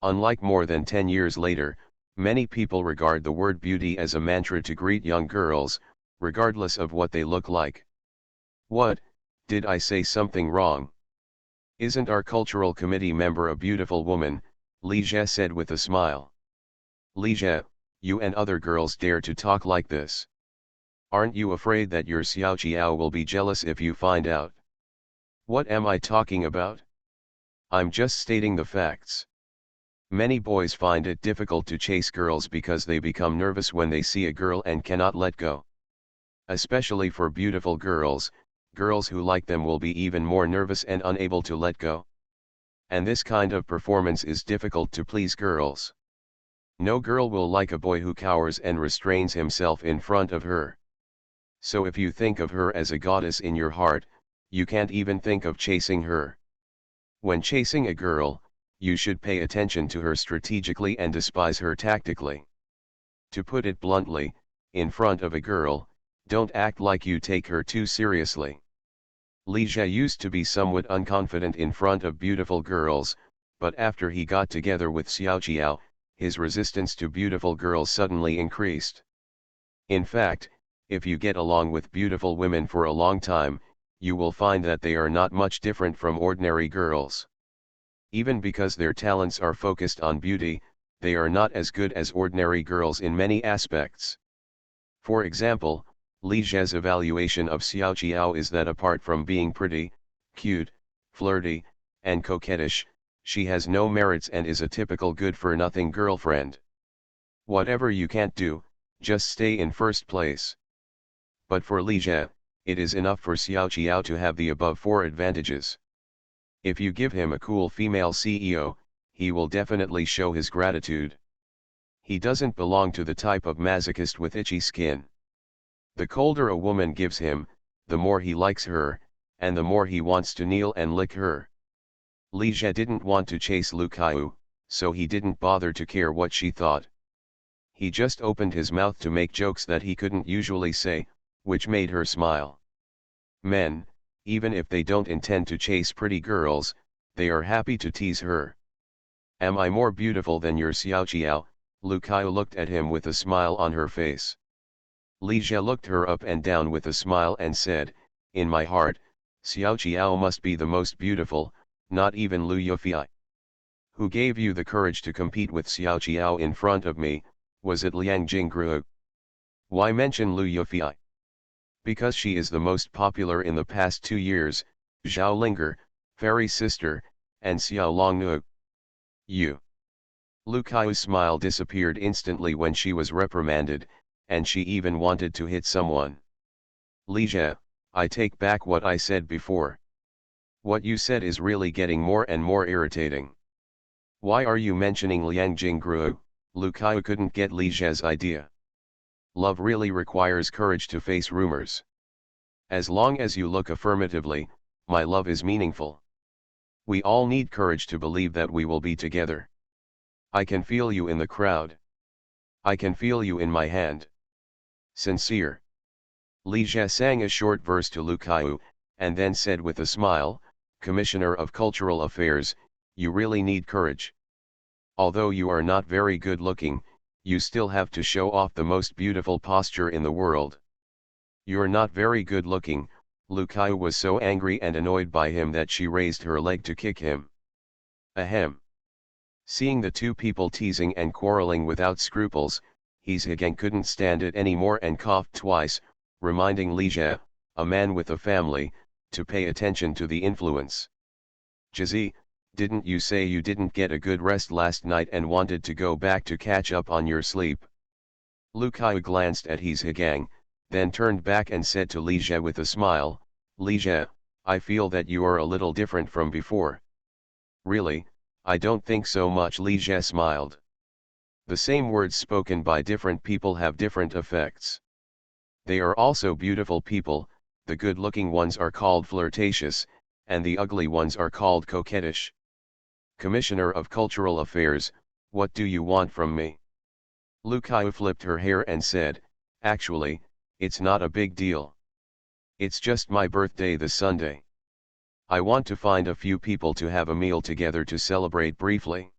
Unlike more than 10 years later, many people regard the word beauty as a mantra to greet young girls, regardless of what they look like. What, did I say something wrong? Isn't our cultural committee member a beautiful woman? Li Jie said with a smile. Li Jie, you and other girls dare to talk like this. Aren't you afraid that your Xiao Jiao will be jealous if you find out? What am I talking about? I'm just stating the facts. Many boys find it difficult to chase girls because they become nervous when they see a girl and cannot let go. Especially for beautiful girls, girls who like them will be even more nervous and unable to let go. And this kind of performance is difficult to please girls. No girl will like a boy who cowers and restrains himself in front of her. So if you think of her as a goddess in your heart, you can't even think of chasing her. When chasing a girl, you should pay attention to her strategically and despise her tactically. To put it bluntly, in front of a girl, don't act like you take her too seriously. Li Jie used to be somewhat unconfident in front of beautiful girls, but after he got together with Xiao Jiao, his resistance to beautiful girls suddenly increased. In fact, if you get along with beautiful women for a long time, you will find that they are not much different from ordinary girls. Even because their talents are focused on beauty, they are not as good as ordinary girls in many aspects. For example, Li Jie's evaluation of Xiao Jiao is that apart from being pretty, cute, flirty, and coquettish, she has no merits and is a typical good-for-nothing girlfriend. Whatever you can't do, just stay in first place. But for Li Jie, it is enough for Xiao Jiao to have the above 4 advantages. If you give him a cool female CEO, he will definitely show his gratitude. He doesn't belong to the type of masochist with itchy skin. The colder a woman gives him, the more he likes her, and the more he wants to kneel and lick her. Li Jie didn't want to chase Lu Kaiyu, so he didn't bother to care what she thought. He just opened his mouth to make jokes that he couldn't usually say, which made her smile. Men, even if they don't intend to chase pretty girls, they are happy to tease her. Am I more beautiful than your Xiao Jiao? Lu Kaiyu looked at him with a smile on her face. Li Jie looked her up and down with a smile and said, in my heart, Xiao Jiao must be the most beautiful, not even Lu Yufei. Who gave you the courage to compete with Xiao Jiao in front of me? Was it Liang Jingru? Why mention Lu Yufei? Because she is the most popular in the past 2 years, Zhao Linger, Fairy Sister, and Xiao Longnu. You. Lu Kaiyu's smile disappeared instantly when she was reprimanded, and she even wanted to hit someone. Li Jie, I take back what I said before. What you said is really getting more and more irritating. Why are you mentioning Liang Jingru? Lu Kaiyu couldn't get Li Jie's idea. Love really requires courage to face rumors. As long as you look affirmatively, my love is meaningful. We all need courage to believe that we will be together. I can feel you in the crowd. I can feel you in my hand. Sincere. Li Jie sang a short verse to Lu Kaiyu, and then said with a smile, Commissioner of Cultural Affairs, you really need courage. Although you are not very good looking, you still have to show off the most beautiful posture in the world. You're not very good looking. Lu Kai was so angry and annoyed by him that she raised her leg to kick him. Ahem. Seeing the two people teasing and quarreling without scruples, He Zhigang couldn't stand it anymore and coughed twice, reminding Li Jie, a man with a family, to pay attention to the influence. Jizi, didn't you say you didn't get a good rest last night and wanted to go back to catch up on your sleep? Lu Kai glanced at He Zhigang, then turned back and said to Li Jie with a smile, Li Jie, I feel that you are a little different from before. Really, I don't think so much. Li Jie smiled. The same words spoken by different people have different effects. They are also beautiful people, the good-looking ones are called flirtatious, and the ugly ones are called coquettish. Commissioner of Cultural Affairs, what do you want from me? Lu Kai flipped her hair and said, actually, it's not a big deal. It's just my birthday this Sunday. I want to find a few people to have a meal together to celebrate briefly.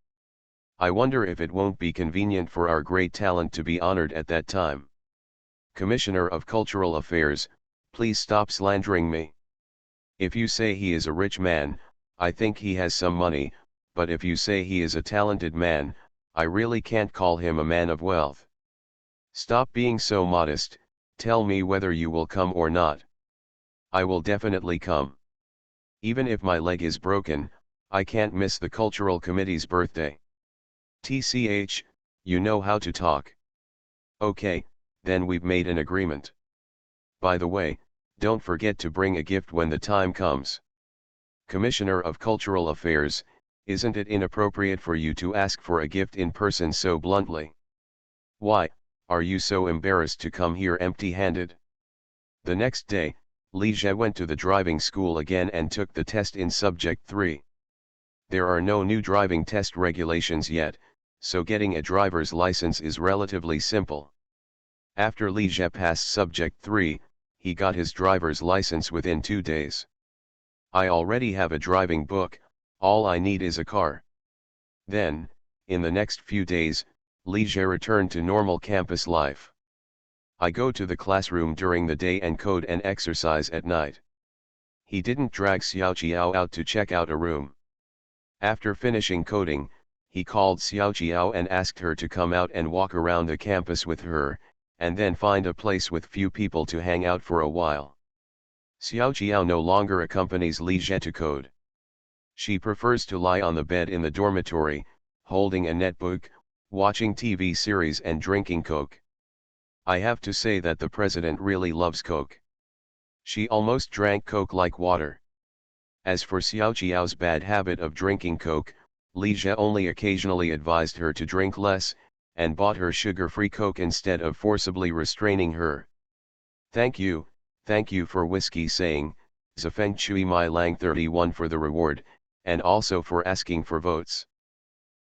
I wonder if it won't be convenient for our great talent to be honored at that time. Commissioner of Cultural Affairs, please stop slandering me. If you say he is a rich man, I think he has some money, but if you say he is a talented man, I really can't call him a man of wealth. Stop being so modest, tell me whether you will come or not. I will definitely come. Even if my leg is broken, I can't miss the Cultural Committee's birthday. TCH, you know how to talk. Okay, then we've made an agreement. By the way, don't forget to bring a gift when the time comes. Commissioner of Cultural Affairs, isn't it inappropriate for you to ask for a gift in person so bluntly? Why, are you so embarrassed to come here empty-handed? The next day, Li Jie went to the driving school again and took the test in Subject 3. There are no new driving test regulations yet, so getting a driver's license is relatively simple. After Li Jie passed Subject 3, he got his driver's license within 2 days. I already have a driving book, all I need is a car. Then, in the next few days, Li Jie returned to normal campus life. I go to the classroom during the day and code and exercise at night. He didn't drag Xiao Qiao out to check out a room. After finishing coding, he called Xiao Qiao and asked her to come out and walk around the campus with her, and then find a place with few people to hang out for a while. Xiao Qiao no longer accompanies Li Jie to code. She prefers to lie on the bed in the dormitory, holding a netbook, watching TV series and drinking Coke. I have to say that the president really loves Coke. She almost drank Coke like water. As for Xiao Qiao's bad habit of drinking Coke, Li Jie only occasionally advised her to drink less, and bought her sugar-free Coke instead of forcibly restraining her. Thank you for whiskey saying, Zafeng Chui Mai Lang 31 for the reward, and also for asking for votes.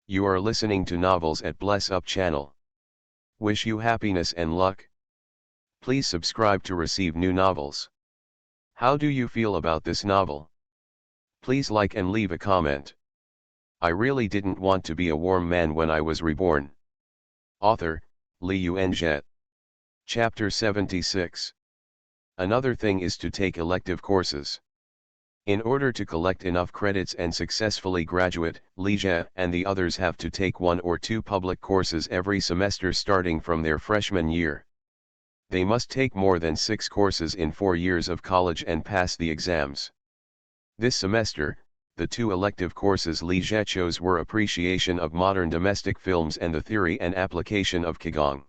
You are listening to Novels at Bless Up channel. Wish you happiness and luck. Please subscribe to receive new novels. How do you feel about this novel? Please like and leave a comment. I really didn't want to be a warm man when I was reborn. Author, Li Yuanzhe. Chapter 76. Another thing is to take elective courses. In order to collect enough credits and successfully graduate, Li Jie and the others have to take 1 or 2 public courses every semester starting from their freshman year. They must take more than 6 courses in 4 years of college and pass the exams. This semester, the 2 elective courses Li Jie chose were Appreciation of Modern Domestic Films and the Theory and Application of Qigong.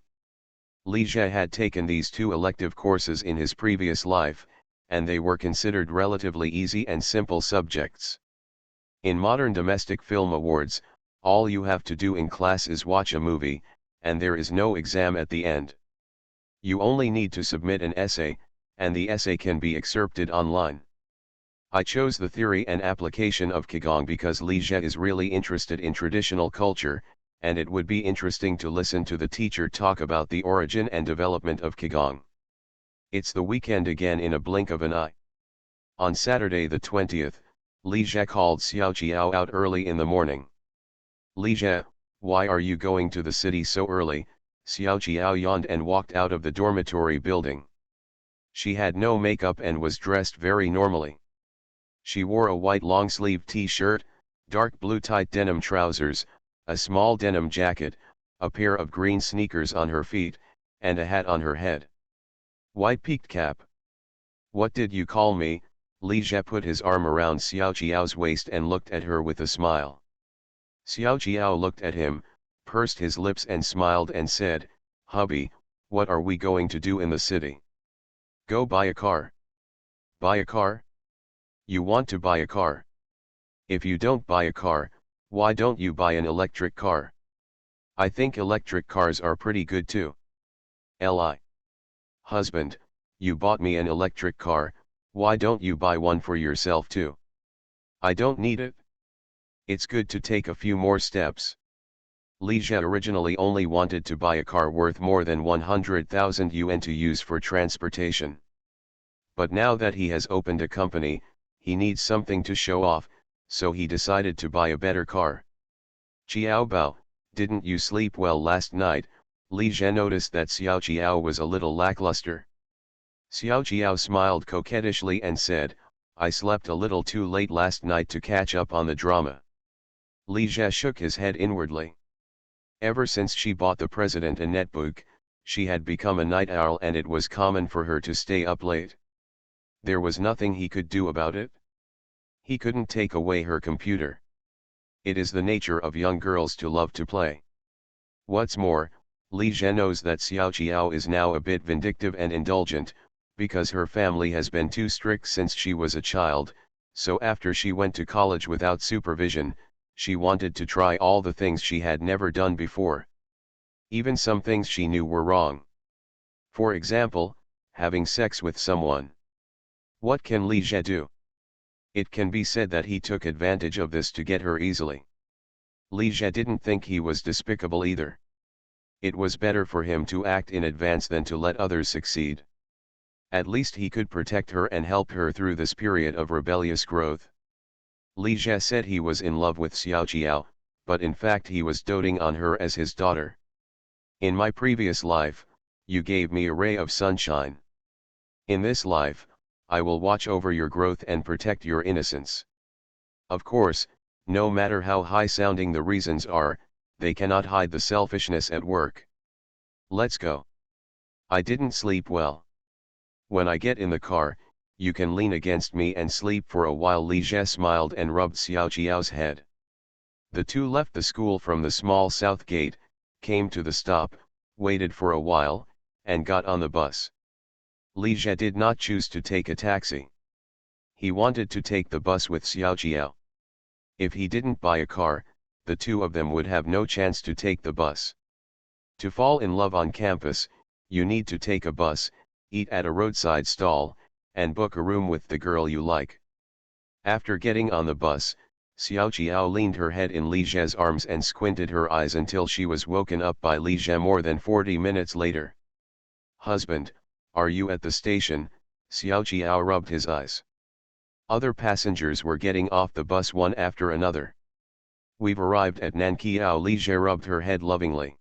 Li Jie had taken these 2 elective courses in his previous life, and they were considered relatively easy and simple subjects. In Modern Domestic Film Awards, all you have to do in class is watch a movie, and there is no exam at the end. You only need to submit an essay, and the essay can be excerpted online. I chose the Theory and Application of Qigong because Li Jie is really interested in traditional culture, and it would be interesting to listen to the teacher talk about the origin and development of Qigong. It's the weekend again in a blink of an eye. On Saturday the 20th, Li Jie called Xiao Qiao out early in the morning. Li Jie, why are you going to the city so early? Xiao Jiao yawned and walked out of the dormitory building. She had no makeup and was dressed very normally. She wore a white long-sleeved t-shirt, dark blue tight denim trousers, a small denim jacket, a pair of green sneakers on her feet, and a hat on her head. White peaked cap. What did you call me? Li Jie put his arm around Xiao Jiao's waist and looked at her with a smile. Xiao Jiao looked at him, pursed his lips and smiled and said, "Hubby, what are we going to do in the city? Go buy a car." Buy a car? You want to buy a car? If you don't buy a car, why don't you buy an electric car? I think electric cars are pretty good too. Li. Husband, you bought me an electric car, why don't you buy one for yourself too? I don't need it. It's good to take a few more steps. Li Jie originally only wanted to buy a car worth more than 100,000 yuan to use for transportation. But now that he has opened a company, he needs something to show off, so he decided to buy a better car. Qiao Bao, didn't you sleep well last night? Li Jie noticed that Xiao Jiao was a little lackluster. Xiao Jiao smiled coquettishly and said, I slept a little too late last night to catch up on the drama. Li Jie shook his head inwardly. Ever since she bought the president a netbook, she had become a night owl and it was common for her to stay up late. There was nothing he could do about it. He couldn't take away her computer. It is the nature of young girls to love to play. What's more, Li Jie knows that Xiao Jiao is now a bit vindictive and indulgent, because her family has been too strict since she was a child, so after she went to college without supervision, she wanted to try all the things she had never done before. Even some things she knew were wrong. For example, having sex with someone. What can Li Jie do? It can be said that he took advantage of this to get her easily. Li Jie didn't think he was despicable either. It was better for him to act in advance than to let others succeed. At least he could protect her and help her through this period of rebellious growth. Li Jie said he was in love with Xiao Jiao, but in fact he was doting on her as his daughter. In my previous life, you gave me a ray of sunshine. In this life, I will watch over your growth and protect your innocence. Of course, no matter how high-sounding the reasons are, they cannot hide the selfishness at work. Let's go. I didn't sleep well. When I get in the car, you can lean against me and sleep for a while. Li Jie smiled and rubbed Xiao Jiao's head. The two left the school from the small south gate, came to the stop, waited for a while, and got on the bus. Li Jie did not choose to take a taxi. He wanted to take the bus with Xiao Jiao. If he didn't buy a car, the two of them would have no chance to take the bus. To fall in love on campus, you need to take a bus, eat at a roadside stall, and book a room with the girl you like. After getting on the bus, Xiao Jiao leaned her head in Li Jie's arms and squinted her eyes until she was woken up by Li Jie more than 40 minutes later. Husband, are you at the station? Xiao Jiao rubbed his eyes. Other passengers were getting off the bus one after another. We've arrived at Nanqiao. Li Jie rubbed her head lovingly.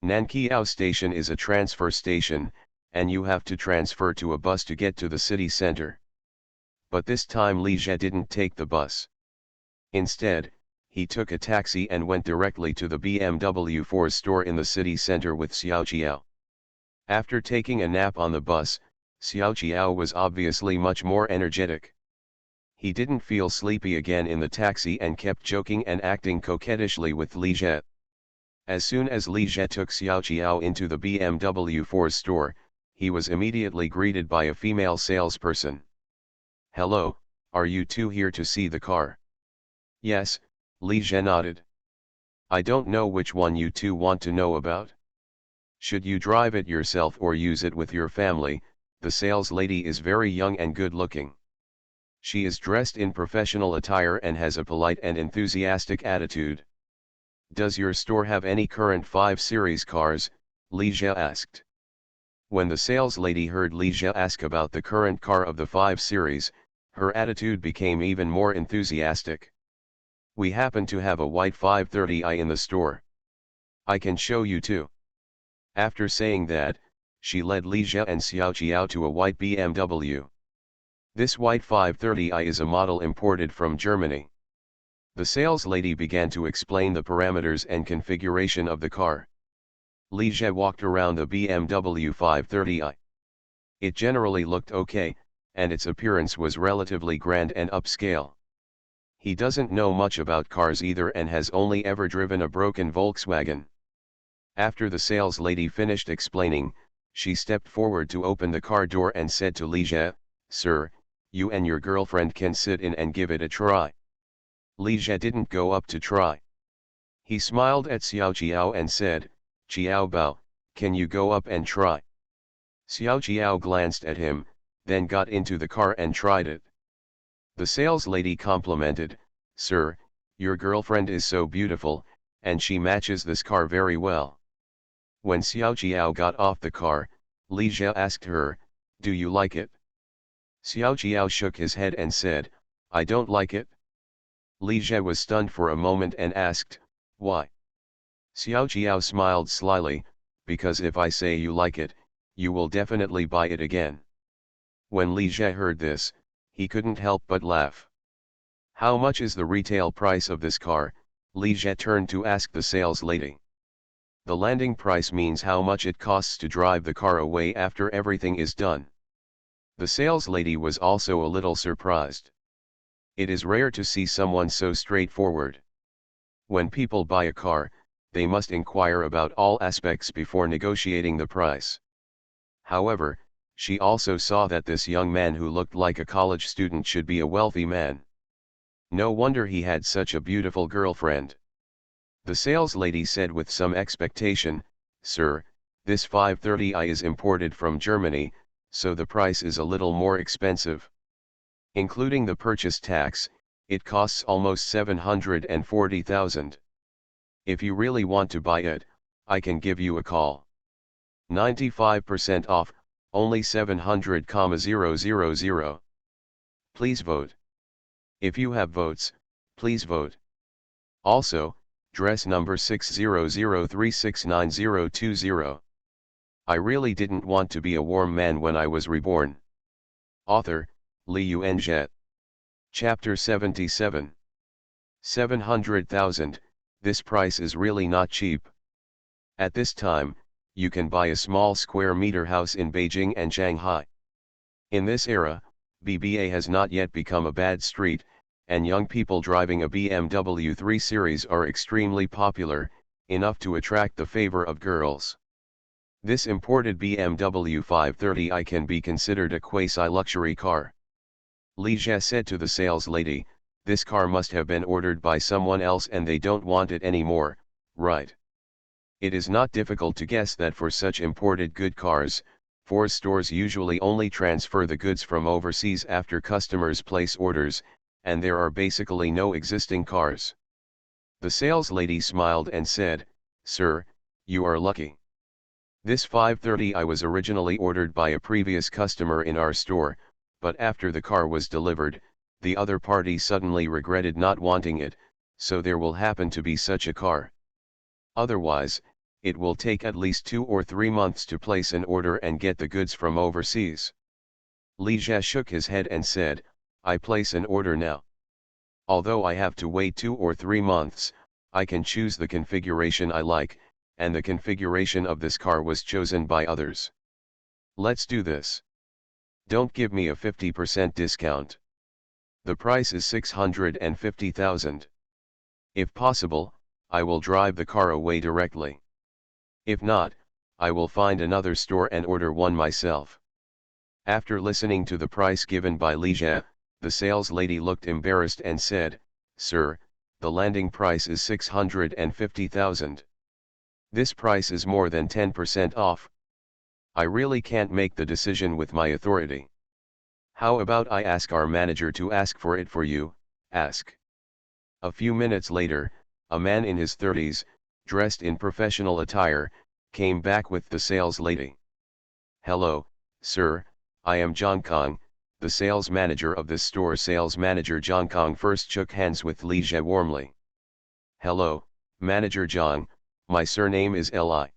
Nanqiao station is a transfer station, and you have to transfer to a bus to get to the city center. But this time Li Jie didn't take the bus. Instead, he took a taxi and went directly to the BMW 4 store in the city center with Xiao Jiao. After taking a nap on the bus, Xiao Jiao was obviously much more energetic. He didn't feel sleepy again in the taxi and kept joking and acting coquettishly with Li Jie. As soon as Li Jie took Xiao Jiao into the BMW 4 store, he was immediately greeted by a female salesperson. Hello, are you two here to see the car? Yes, Li Jie nodded. I don't know which one you two want to know about. Should you drive it yourself or use it with your family? The sales lady is very young and good looking. She is dressed in professional attire and has a polite and enthusiastic attitude. Does your store have any current 5 Series cars? Li Jie asked. When the sales lady heard Li Jie ask about the current car of the 5 Series, her attitude became even more enthusiastic. We happen to have a white 530i in the store. I can show you too. After saying that, she led Li Jia and Xiao Qiao to a white BMW. This white 530i is a model imported from Germany. The sales lady began to explain the parameters and configuration of the car. Li Jia walked around the BMW 530i. It generally looked okay, and its appearance was relatively grand and upscale. He doesn't know much about cars either and has only ever driven a broken Volkswagen. After the sales lady finished explaining, she stepped forward to open the car door and said to Li Jia, "Sir, you and your girlfriend can sit in and give it a try." Li Jia didn't go up to try. He smiled at Xiao Qiao and said, "Qiao Bao, can you go up and try?" Xiao Qiao glanced at him, then got into the car and tried it. The sales lady complimented, "Sir, your girlfriend is so beautiful, and she matches this car very well." When Xiao Qiao got off the car, Li Jia asked her, "Do you like it?" Xiao Qiao shook his head and said, "I don't like it." Li Jia was stunned for a moment and asked, "Why?" Xiao Qiao smiled slyly, "Because if I say you like it, you will definitely buy it again." When Li Jia heard this, he couldn't help but laugh. "How much is the retail price of this car?" Li Jia turned to ask the sales lady. The landing price means how much it costs to drive the car away after everything is done. The sales lady was also a little surprised. It is rare to see someone so straightforward. When people buy a car, they must inquire about all aspects before negotiating the price. However, she also saw that this young man who looked like a college student should be a wealthy man. No wonder he had such a beautiful girlfriend. The sales lady said with some expectation, "Sir, this 530i is imported from Germany, so the price is a little more expensive. Including the purchase tax, it costs almost 740,000. If you really want to buy it, I can give you a call. 95% off, only 700,000. Please vote. If you have votes, please vote. Also, dress number 600369020. I really didn't want to be a warm man when I was reborn." Author, Li Yuanzhe. Chapter 77. 700,000, this price is really not cheap. At this time, you can buy a small square meter house in Beijing and Shanghai. In this era, BBA has not yet become a bad street, and young people driving a BMW 3 Series are extremely popular, enough to attract the favor of girls. This imported BMW 530i can be considered a quasi-luxury car. Li Jia said to the sales lady, "This car must have been ordered by someone else and they don't want it anymore, right?" It is not difficult to guess that for such imported good cars, Ford stores usually only transfer the goods from overseas after customers place orders, and there are basically no existing cars. The sales lady smiled and said, "Sir, you are lucky. This 530i was originally ordered by a previous customer in our store, but after the car was delivered, the other party suddenly regretted not wanting it, so there will happen to be such a car. Otherwise, it will take at least 2 or 3 months to place an order and get the goods from overseas." Li Jia shook his head and said, "I place an order now. Although I have to wait 2 or 3 months, I can choose the configuration I like, and the configuration of this car was chosen by others. Let's do this. Don't give me a 50% discount. The price is 650,000. If possible, I will drive the car away directly. If not, I will find another store and order one myself." After listening to the price given by Li Jia, the sales lady looked embarrassed and said, "Sir, the landing price is 650,000. This price is more than 10% off. I really can't make the decision with my authority. How about I ask our manager to ask for it for you, ask." A few minutes later, a man in his 30s, dressed in professional attire, came back with the sales lady. "Hello, sir, I am Zhang Kong, the sales manager of this store." Sales manager Zhang Kong first shook hands with Li Jia warmly. "Hello, Manager Zhang, my surname is Li.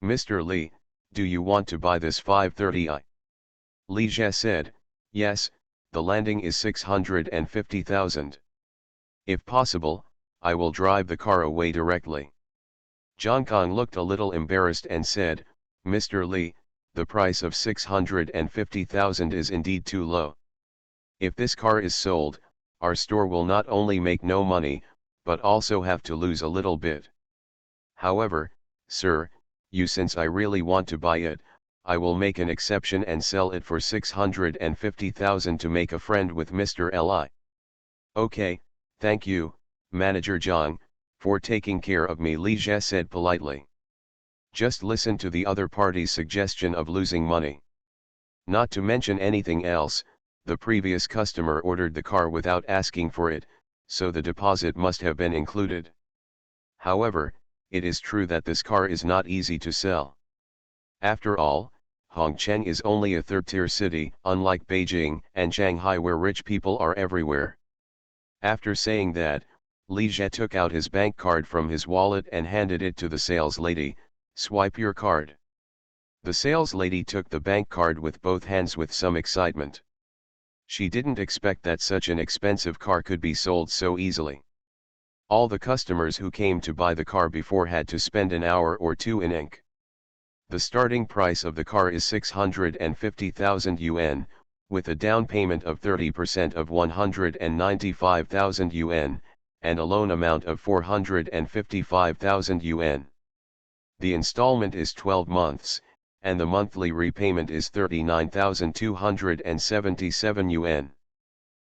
"Mr. Li, do you want to buy this 530i? Li Jie said, "Yes, the landing is 650,000. If possible, I will drive the car away directly." Zhang Kong looked a little embarrassed and said, "Mr. Li, the price of 650,000 is indeed too low. If this car is sold, our store will not only make no money, but also have to lose a little bit. However, sir, since I really want to buy it, I will make an exception and sell it for 650,000 to make a friend with Mr. Li." "Okay, thank you, Manager Zhang, for taking care of me," Li Jie said politely. "Just listen to the other party's suggestion of losing money. Not to mention anything else, the previous customer ordered the car without asking for it, so the deposit must have been included. However, it is true that this car is not easy to sell. After all, Hongcheng is only a third-tier city, unlike Beijing and Shanghai where rich people are everywhere." After saying that, Li Jie took out his bank card from his wallet and handed it to the sales lady. "Swipe your card." The sales lady took the bank card with both hands with some excitement. She didn't expect that such an expensive car could be sold so easily. All the customers who came to buy the car before had to spend an hour or two in ink. The starting price of the car is 650,000 yuan, with a down payment of 30% of 195,000 yuan, and a loan amount of 455,000 yuan. The installment is 12 months, and the monthly repayment is 39,277 yuan.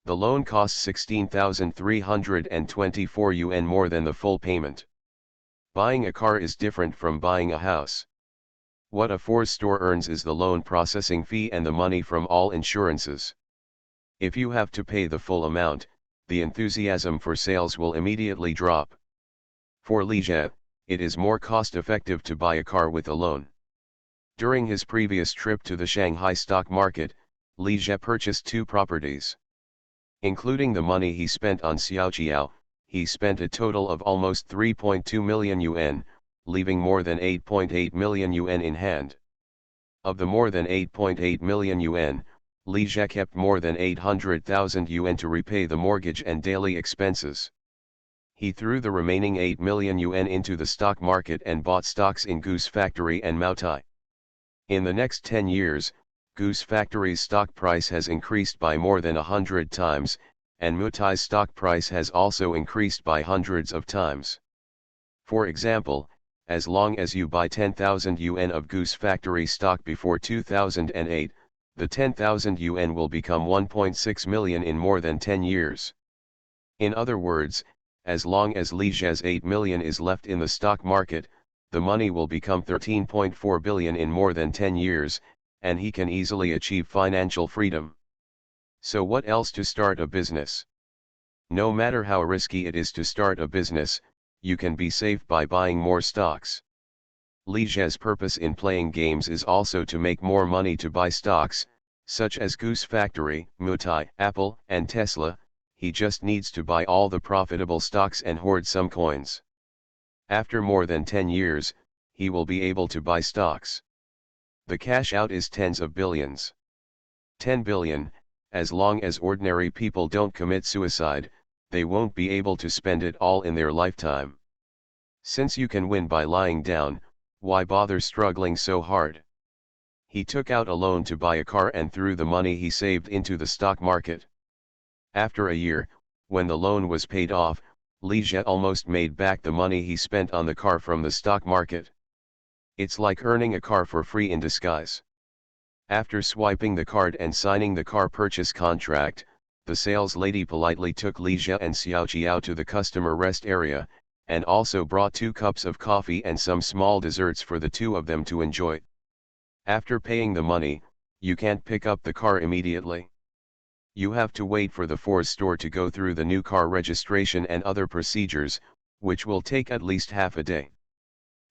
The loan costs 16,324 yuan more than the full payment. Buying a car is different from buying a house. What a Ford store earns is the loan processing fee and the money from all insurances. If you have to pay the full amount, the enthusiasm for sales will immediately drop. For Li Jie, it is more cost-effective to buy a car with a loan. During his previous trip to the Shanghai stock market, Li Jie purchased 2 properties. Including the money he spent on Xiaojiao, he spent a total of almost 3.2 million yuan, leaving more than 8.8 million yuan in hand. Of the more than 8.8 million yuan, Li Jie kept more than 800,000 yuan to repay the mortgage and daily expenses. He threw the remaining 8 million yuan into the stock market and bought stocks in Goose Factory and Maotai. In the next 10 years, Goose Factory's stock price has increased by more than 100 times, and Maotai's stock price has also increased by hundreds of times. For example, as long as you buy 10,000 yuan of Goose Factory stock before 2008, the 10,000 yuan will become 1.6 million in more than 10 years. In other words, as long as Li Jie's 8 million is left in the stock market, the money will become 13.4 billion in more than 10 years, and he can easily achieve financial freedom. So what else to start a business? No matter how risky it is to start a business, you can be safe by buying more stocks. Li Jie's purpose in playing games is also to make more money to buy stocks, such as Goose Factory, Maotai, Apple, and Tesla. He just needs to buy all the profitable stocks and hoard some coins. After more than 10 years, he will be able to buy stocks. The cash out is tens of billions. 10 billion, as long as ordinary people don't commit suicide, they won't be able to spend it all in their lifetime. Since you can win by lying down, why bother struggling so hard? He took out a loan to buy a car and threw the money he saved into the stock market. After a year, when the loan was paid off, Li Jie almost made back the money he spent on the car from the stock market. It's like earning a car for free in disguise. After swiping the card and signing the car purchase contract, the sales lady politely took Li Jie and Xiaojiao to the customer rest area, and also brought 2 cups of coffee and some small desserts for the 2 of them to enjoy. After paying the money, you can't pick up the car immediately. You have to wait for the Ford store to go through the new car registration and other procedures, which will take at least half a day.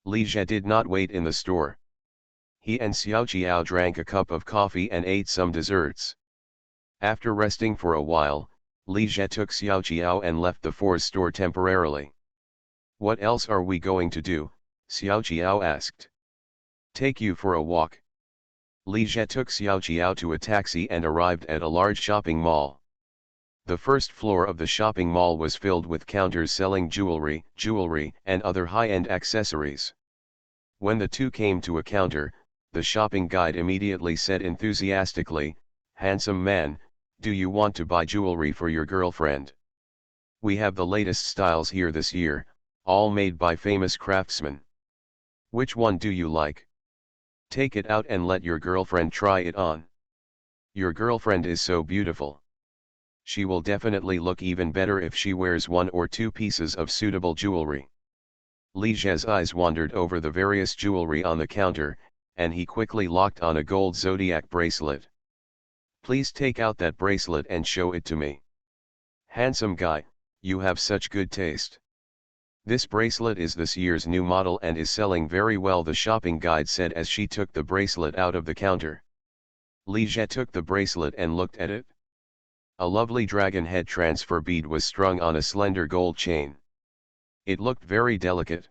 Li Jie did not wait in the store. He and Xiaojiao drank a cup of coffee and ate some desserts. After resting for a while, Li Jie took Xiaojiao and left the Ford store temporarily. "What else are we going to do?" Xiaojiao asked. Take you for a walk. Li Jie took Xiao Jiao to a taxi and arrived at a large shopping mall. The first floor of the shopping mall was filled with counters selling jewelry, and other high-end accessories. When the two came to a counter, the shopping guide immediately said enthusiastically, "Handsome man, do you want to buy jewelry for your girlfriend? We have the latest styles here this year, all made by famous craftsmen. Which one do you like? Take it out and let your girlfriend try it on. Your girlfriend is so beautiful. She will definitely look even better if she wears one or two pieces of suitable jewelry." Li Jie's eyes wandered over the various jewelry on the counter, and he quickly locked on a gold zodiac bracelet. "Please take out that bracelet and show it to me. Handsome guy, you have such good taste. This bracelet is this year's new model and is selling very well," the shopping guide said as she took the bracelet out of the counter. Li Jie took the bracelet and looked at it. A lovely dragon head transfer bead was strung on a slender gold chain. It looked very delicate.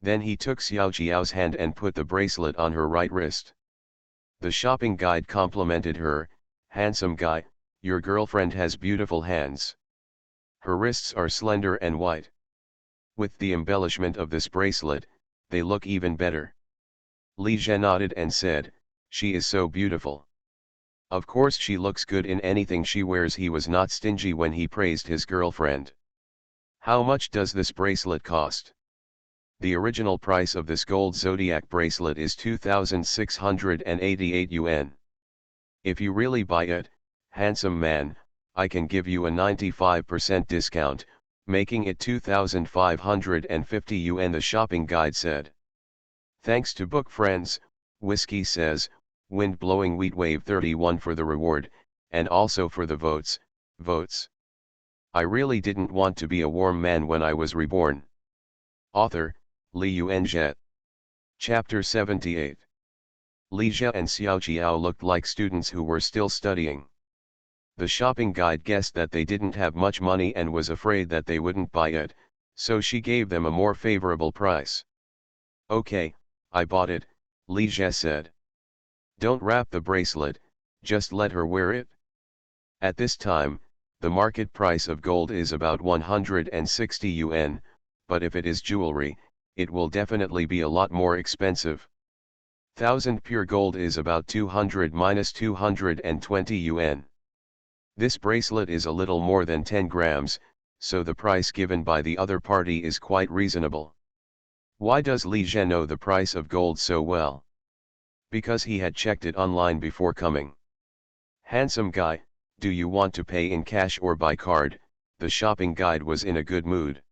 Then he took Xiao Jiao's hand and put the bracelet on her right wrist. The shopping guide complimented her, "Handsome guy, your girlfriend has beautiful hands. Her wrists are slender and white. With the embellishment of this bracelet, they look even better." Li Jie nodded and said, "She is so beautiful. Of course she looks good in anything she wears." He was not stingy when he praised his girlfriend. "How much does this bracelet cost?" "The original price of this gold zodiac bracelet is 2,688 yuan. If you really buy it, handsome man, I can give you a 95% discount, making it 2,550 yuan," the shopping guide said. "Thanks to book friends, Whiskey says, Wind Blowing Wheat Wave 31 for the reward, and also for the votes. I really didn't want to be a warm man when I was reborn." Author, Li Yuanjie. Chapter 78. Li Jie and Xiao Jiao looked like students who were still studying. The shopping guide guessed that they didn't have much money and was afraid that they wouldn't buy it, so she gave them a more favorable price. "Okay, I bought it," Li Jie said. "Don't wrap the bracelet, just let her wear it." At this time, the market price of gold is about 160 yuan, but if it is jewelry, it will definitely be a lot more expensive. 1,000 pure gold is about 200–220 yuan. This bracelet is a little more than 10 grams, so the price given by the other party is quite reasonable. Why does Li Jie know the price of gold so well? Because he had checked it online before coming. "Handsome guy, do you want to pay in cash or by card?" The shopping guide was in a good mood.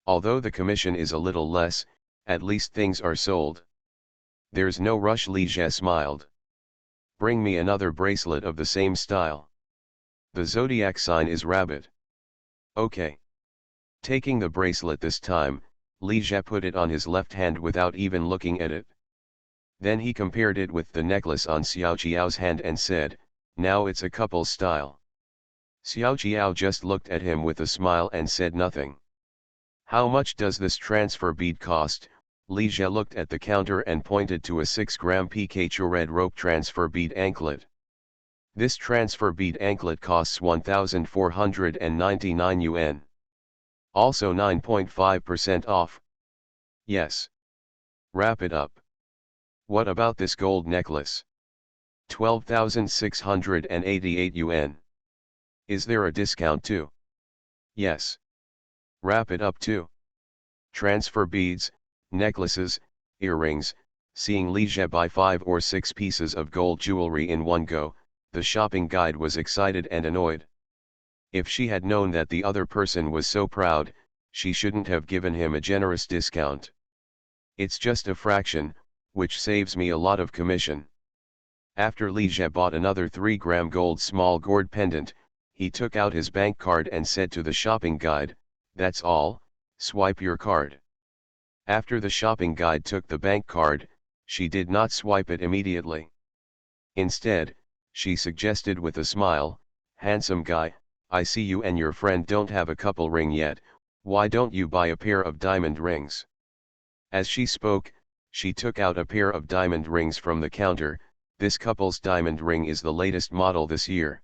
"Although the commission is a little less, at least things are sold." "There's no rush," Li Jie smiled. "Bring me another bracelet of the same style. The zodiac sign is rabbit." "Okay." Taking the bracelet this time, Li Jie put it on his left hand without even looking at it. Then he compared it with the necklace on Xiao Jiao's hand and said, "Now it's a couple style." Xiao Jiao just looked at him with a smile and said nothing. "How much does this transfer bead cost?" Li Jie looked at the counter and pointed to a 6-gram PK red rope transfer bead anklet. "This transfer bead anklet costs 1,499 yuan. Also 9.5% off." "Yes. Wrap it up." "What about this gold necklace?" 12,688 yuan. "Is there a discount too?" "Yes." "Wrap it up too." Transfer beads, necklaces, earrings. Seeing Li Jie buy 5 or 6 pieces of gold jewelry in one go, the shopping guide was excited and annoyed. If she had known that the other person was so proud, she shouldn't have given him a generous discount. "It's just a fraction, which saves me a lot of commission." After Li Jie bought another 3-gram gold small gourd pendant, he took out his bank card and said to the shopping guide, "That's all, swipe your card." After the shopping guide took the bank card, she did not swipe it immediately. Instead, she suggested with a smile, "Handsome guy, I see you and your friend don't have a couple ring yet, why don't you buy a pair of diamond rings?" As she spoke, She took out a pair of diamond rings from the counter. This couple's diamond ring is the latest model this year.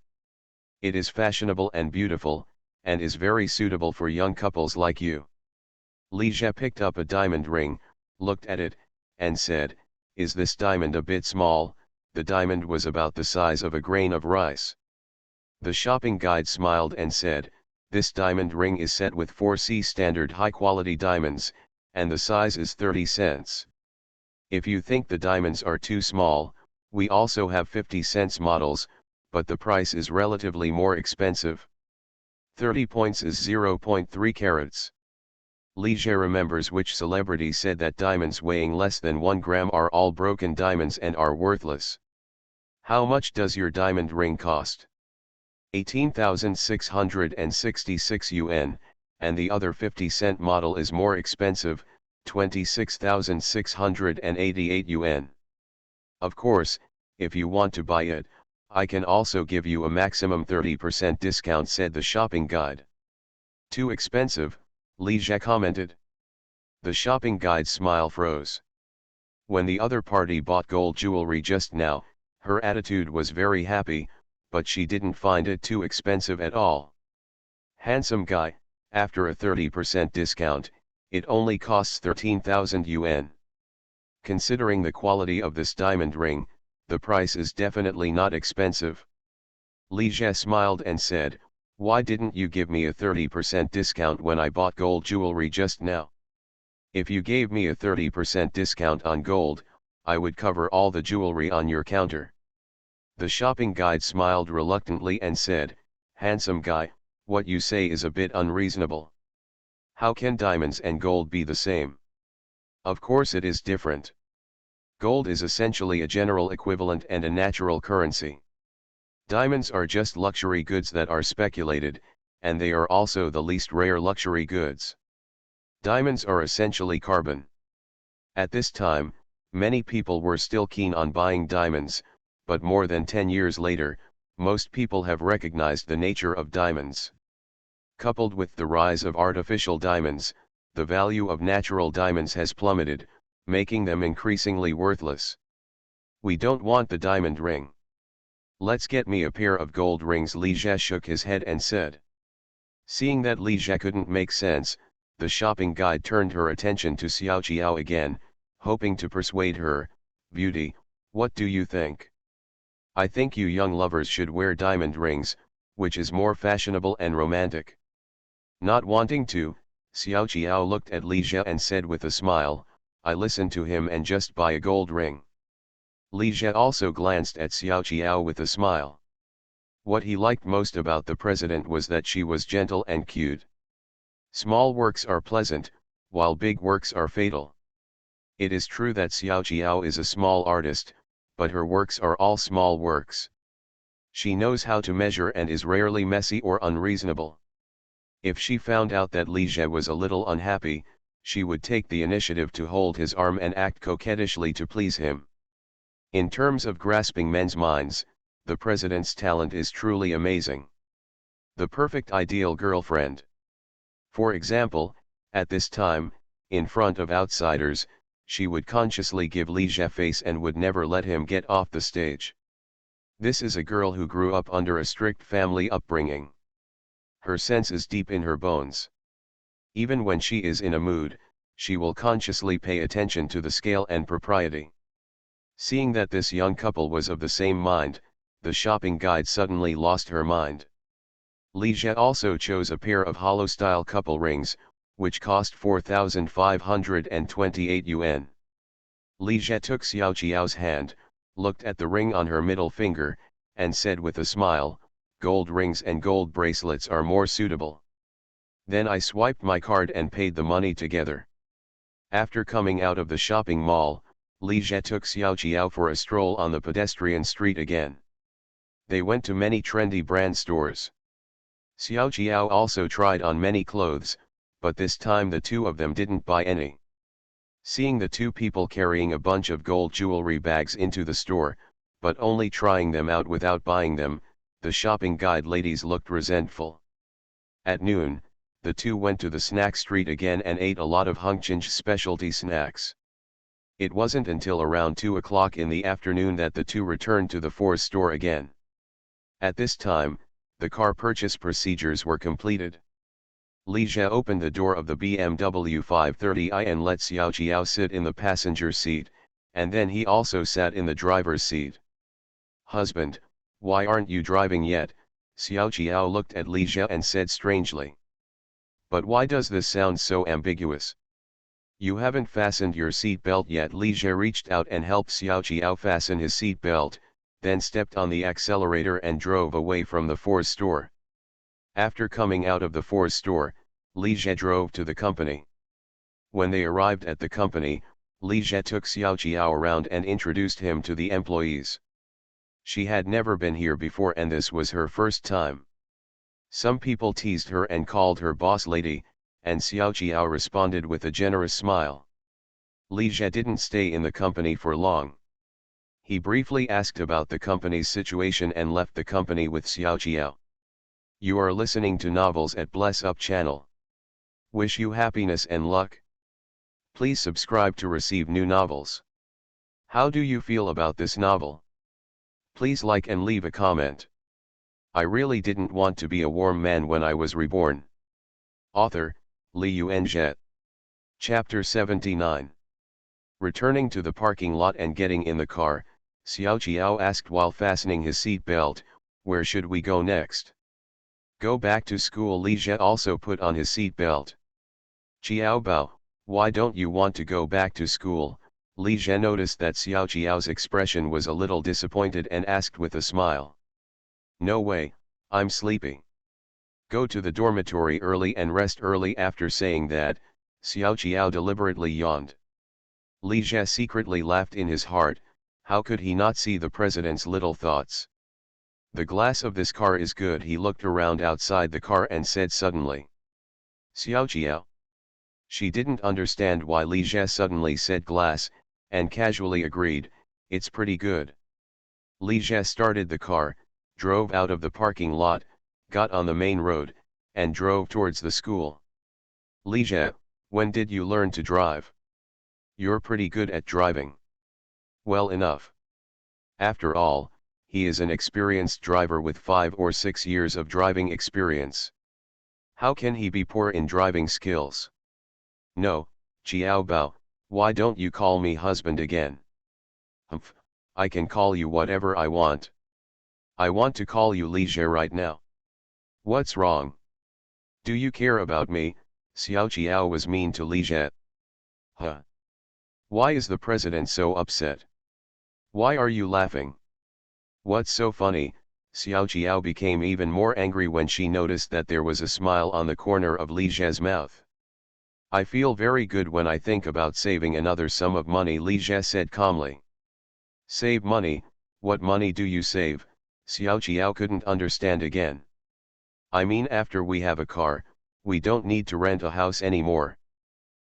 It is fashionable and beautiful, and is very suitable for young couples like you. Li Jie picked up a diamond ring, looked at it, and said, "Is this diamond a bit small?" The diamond was about the size of a grain of rice. The shopping guide smiled and said, "This diamond ring is set with 4C standard high-quality diamonds, and the size is 30 cents. If you think the diamonds are too small, we also have 50 cents models, but the price is relatively more expensive. 30 points is 0.3 carats. Li Jie remembers which celebrity said that diamonds weighing less than 1 gram are all broken diamonds and are worthless. How much does your diamond ring cost? 18,666 yuan, and the other 50-cent model is more expensive, 26,688 yuan. Of course, if you want to buy it, I can also give you a maximum 30% discount, said the shopping guide. Too expensive, Li Jie commented. The shopping guide's smile froze. When the other party bought gold jewelry just now, her attitude was very happy, but she didn't find it too expensive at all. Handsome guy, after a 30% discount, it only costs 13,000 yuan. Considering the quality of this diamond ring, the price is definitely not expensive. Li Jie smiled and said, "Why didn't you give me a 30% discount when I bought gold jewelry just now? If you gave me a 30% discount on gold, I would cover all the jewelry on your counter." The shopping guide smiled reluctantly and said, "Handsome guy, what you say is a bit unreasonable. How can diamonds and gold be the same? Of course it is different. Gold is essentially a general equivalent and a natural currency. Diamonds are just luxury goods that are speculated, and they are also the least rare luxury goods. Diamonds are essentially carbon." At this time, many people were still keen on buying diamonds, but more than 10 years later, most people have recognized the nature of diamonds. Coupled with the rise of artificial diamonds, the value of natural diamonds has plummeted, making them increasingly worthless. "We don't want the diamond ring. Let's get me a pair of gold rings." Li Jie shook his head and said. Seeing that Li Jie couldn't make sense, the shopping guide turned her attention to Xiao Qiao again, hoping to persuade her. "Beauty, what do you think? I think you young lovers should wear diamond rings, which is more fashionable and romantic." Not wanting to, Xiao Qiao looked at Li Jie and said with a smile, "I listen to him and just buy a gold ring." Li Jie also glanced at Xiao Qiao with a smile. What he liked most about the president was that she was gentle and cute. Small works are pleasant, while big works are fatal. It is true that Xiao Qiao is a small artist, but her works are all small works. She knows how to measure and is rarely messy or unreasonable. If she found out that Li Jie was a little unhappy, she would take the initiative to hold his arm and act coquettishly to please him. In terms of grasping men's minds, the president's talent is truly amazing. The perfect ideal girlfriend. For example, at this time, in front of outsiders, she would consciously give Li Jie face and would never let him get off the stage. This is a girl who grew up under a strict family upbringing. Her sense is deep in her bones. Even when she is in a mood, she will consciously pay attention to the scale and propriety. Seeing that this young couple was of the same mind, the shopping guide suddenly lost her mind. Li Jie also chose a pair of hollow-style couple rings, which cost 4,528 yuan. Li Jie took Xiao Qiao's hand, looked at the ring on her middle finger, and said with a smile, "Gold rings and gold bracelets are more suitable." Then I swiped my card and paid the money together. After coming out of the shopping mall, Li Jie took Xiao Qiao for a stroll on the pedestrian street again. They went to many trendy brand stores. Xiao Qiao also tried on many clothes, but this time the two of them didn't buy any. Seeing the two people carrying a bunch of gold jewelry bags into the store, but only trying them out without buying them, the shopping guide ladies looked resentful. At noon, the two went to the snack street again and ate a lot of Hongqin's specialty snacks. It wasn't until around 2 o'clock in the afternoon that the two returned to the Ford's store again. At this time, the car purchase procedures were completed. Li Jie opened the door of the BMW 530i and let Xiao Jiao sit in the passenger seat, and then he also sat in the driver's seat. "Husband, why aren't you driving yet?" Xiao Jiao looked at Li Jie and said strangely. "But why does this sound so ambiguous? You haven't fastened your seat belt yet." Li Jie reached out and helped Xiao Jiao fasten his seat belt, then stepped on the accelerator and drove away from the Ford store. After coming out of the Ford store, Li Jie drove to the company. When they arrived at the company, Li Jie took Xiao Jiao around and introduced him to the employees. She had never been here before and this was her first time. Some people teased her and called her boss lady, and Xiao Jiao responded with a generous smile. Li Jie didn't stay in the company for long. He briefly asked about the company's situation and left the company with Xiao Jiao. You are listening to Novels at Bless Up channel. Wish you happiness and luck. Please subscribe to receive new novels. How do you feel about this novel? Please like and leave a comment. I really didn't want to be a warm man when I was reborn. Author, Li Yuanzhe. Chapter 79. Returning to the parking lot and getting in the car, Xiao Jiao asked while fastening his seat belt, "Where should we go next?" "Go back to school." Li Jie also put on his seat belt. "Jiao Bao, why don't you want to go back to school?" Li Jie noticed that Xiao Jiao's expression was a little disappointed and asked with a smile. "No way, I'm sleepy. Go to the dormitory early and rest early." After saying that, Xiao Jiao deliberately yawned. Li Jie secretly laughed in his heart. How could he not see the president's little thoughts? "The glass of this car is good." He looked around outside the car and said suddenly. "Xiao Jiao." She didn't understand why Li Jie suddenly said glass, and casually agreed, "It's pretty good." Li Jie started the car, drove out of the parking lot, got on the main road, and drove towards the school. "Li Jie, when did you learn to drive? You're pretty good at driving." "Well enough. After all, he is an experienced driver with 5 or 6 years of driving experience. How can he be poor in driving skills?" "No, Jiao Bao, why don't you call me husband again?" "Humph, I can call you whatever I want. I want to call you Li Jie right now." "What's wrong? Do you care about me?" Xiao Jiao was mean to Li Jie. "Huh? Why is the president so upset? Why are you laughing? What's so funny?" Xiao Jiao became even more angry when she noticed that there was a smile on the corner of Li Jie's mouth. "I feel very good when I think about saving another sum of money," Li Jie said calmly. "Save money? What money do you save?" Xiao Jiao couldn't understand again. "I mean after we have a car, we don't need to rent a house anymore.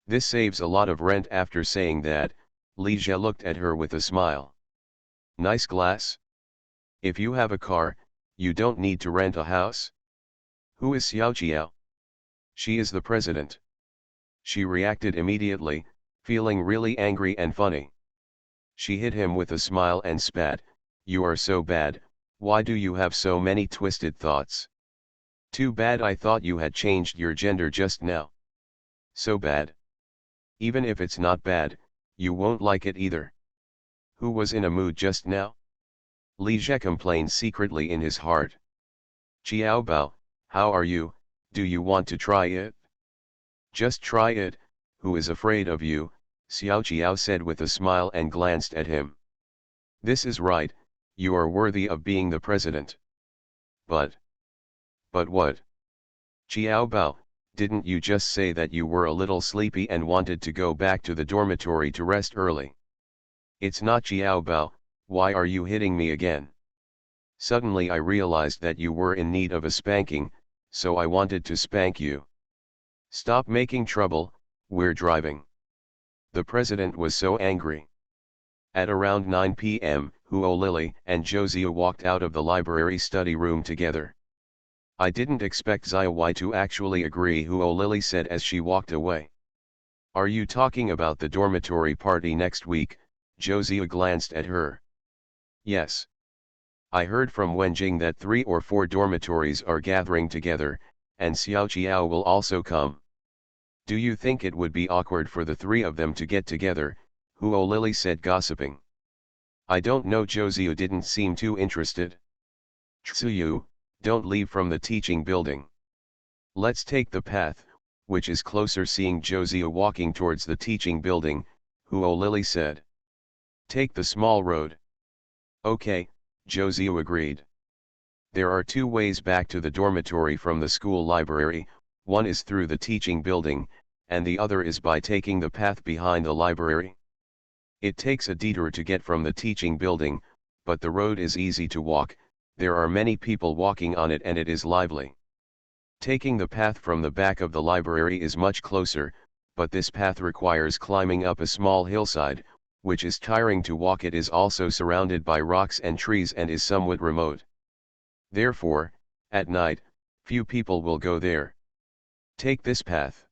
This saves a lot of rent." After saying that, Li Jie looked at her with a smile. "Nice glass? If you have a car, you don't need to rent a house?" "Who is Xiao Jiao?" "She is the president." She reacted immediately, feeling really angry and funny. She hit him with a smile and spat, "You are so bad, why do you have so many twisted thoughts? Too bad, I thought you had changed your gender just now." "So bad? Even if it's not bad, you won't like it either." "Who was in a mood just now?" Li Jie complained secretly in his heart. "Jiao Bao, how are you? Do you want to try it?" "Just try it, who is afraid of you?" Xiao Jiao said with a smile and glanced at him. "This is right, you are worthy of being the president." But what? "Jiao Bao, didn't you just say that you were a little sleepy and wanted to go back to the dormitory to rest early?" "It's not Jiao Bao, why are you hitting me again?" "Suddenly I realized that you were in need of a spanking, so I wanted to spank you." "Stop making trouble, we're driving." The president was so angry. At around 9 p.m., Huo Lily and Josiah walked out of the library study room together. "I didn't expect Zai to actually agree," Huo Lily said as she walked away. Are you talking about the dormitory party next week? Josie glanced at her. Yes. I heard from Wenjing that 3 or 4 dormitories are gathering together, and Xiao Qiao will also come. Do you think it would be awkward for the 3 of them to get together? Huo Lily said, gossiping. I don't know. Josie didn't seem too interested. Tsuyu, don't leave from the teaching building. Let's take the path, which is closer. Seeing Josie walking towards the teaching building, Huo Lily said. Take the small road. Okay, Josie agreed. There are 2 ways back to the dormitory from the school library, one is through the teaching building, and the other is by taking the path behind the library. It takes a detour to get from the teaching building, but the road is easy to walk, there are many people walking on it and it is lively. Taking the path from the back of the library is much closer, but this path requires climbing up a small hillside, which is tiring to walk. It is also surrounded by rocks and trees and is somewhat remote. Therefore, at night, few people will go there. Take this path.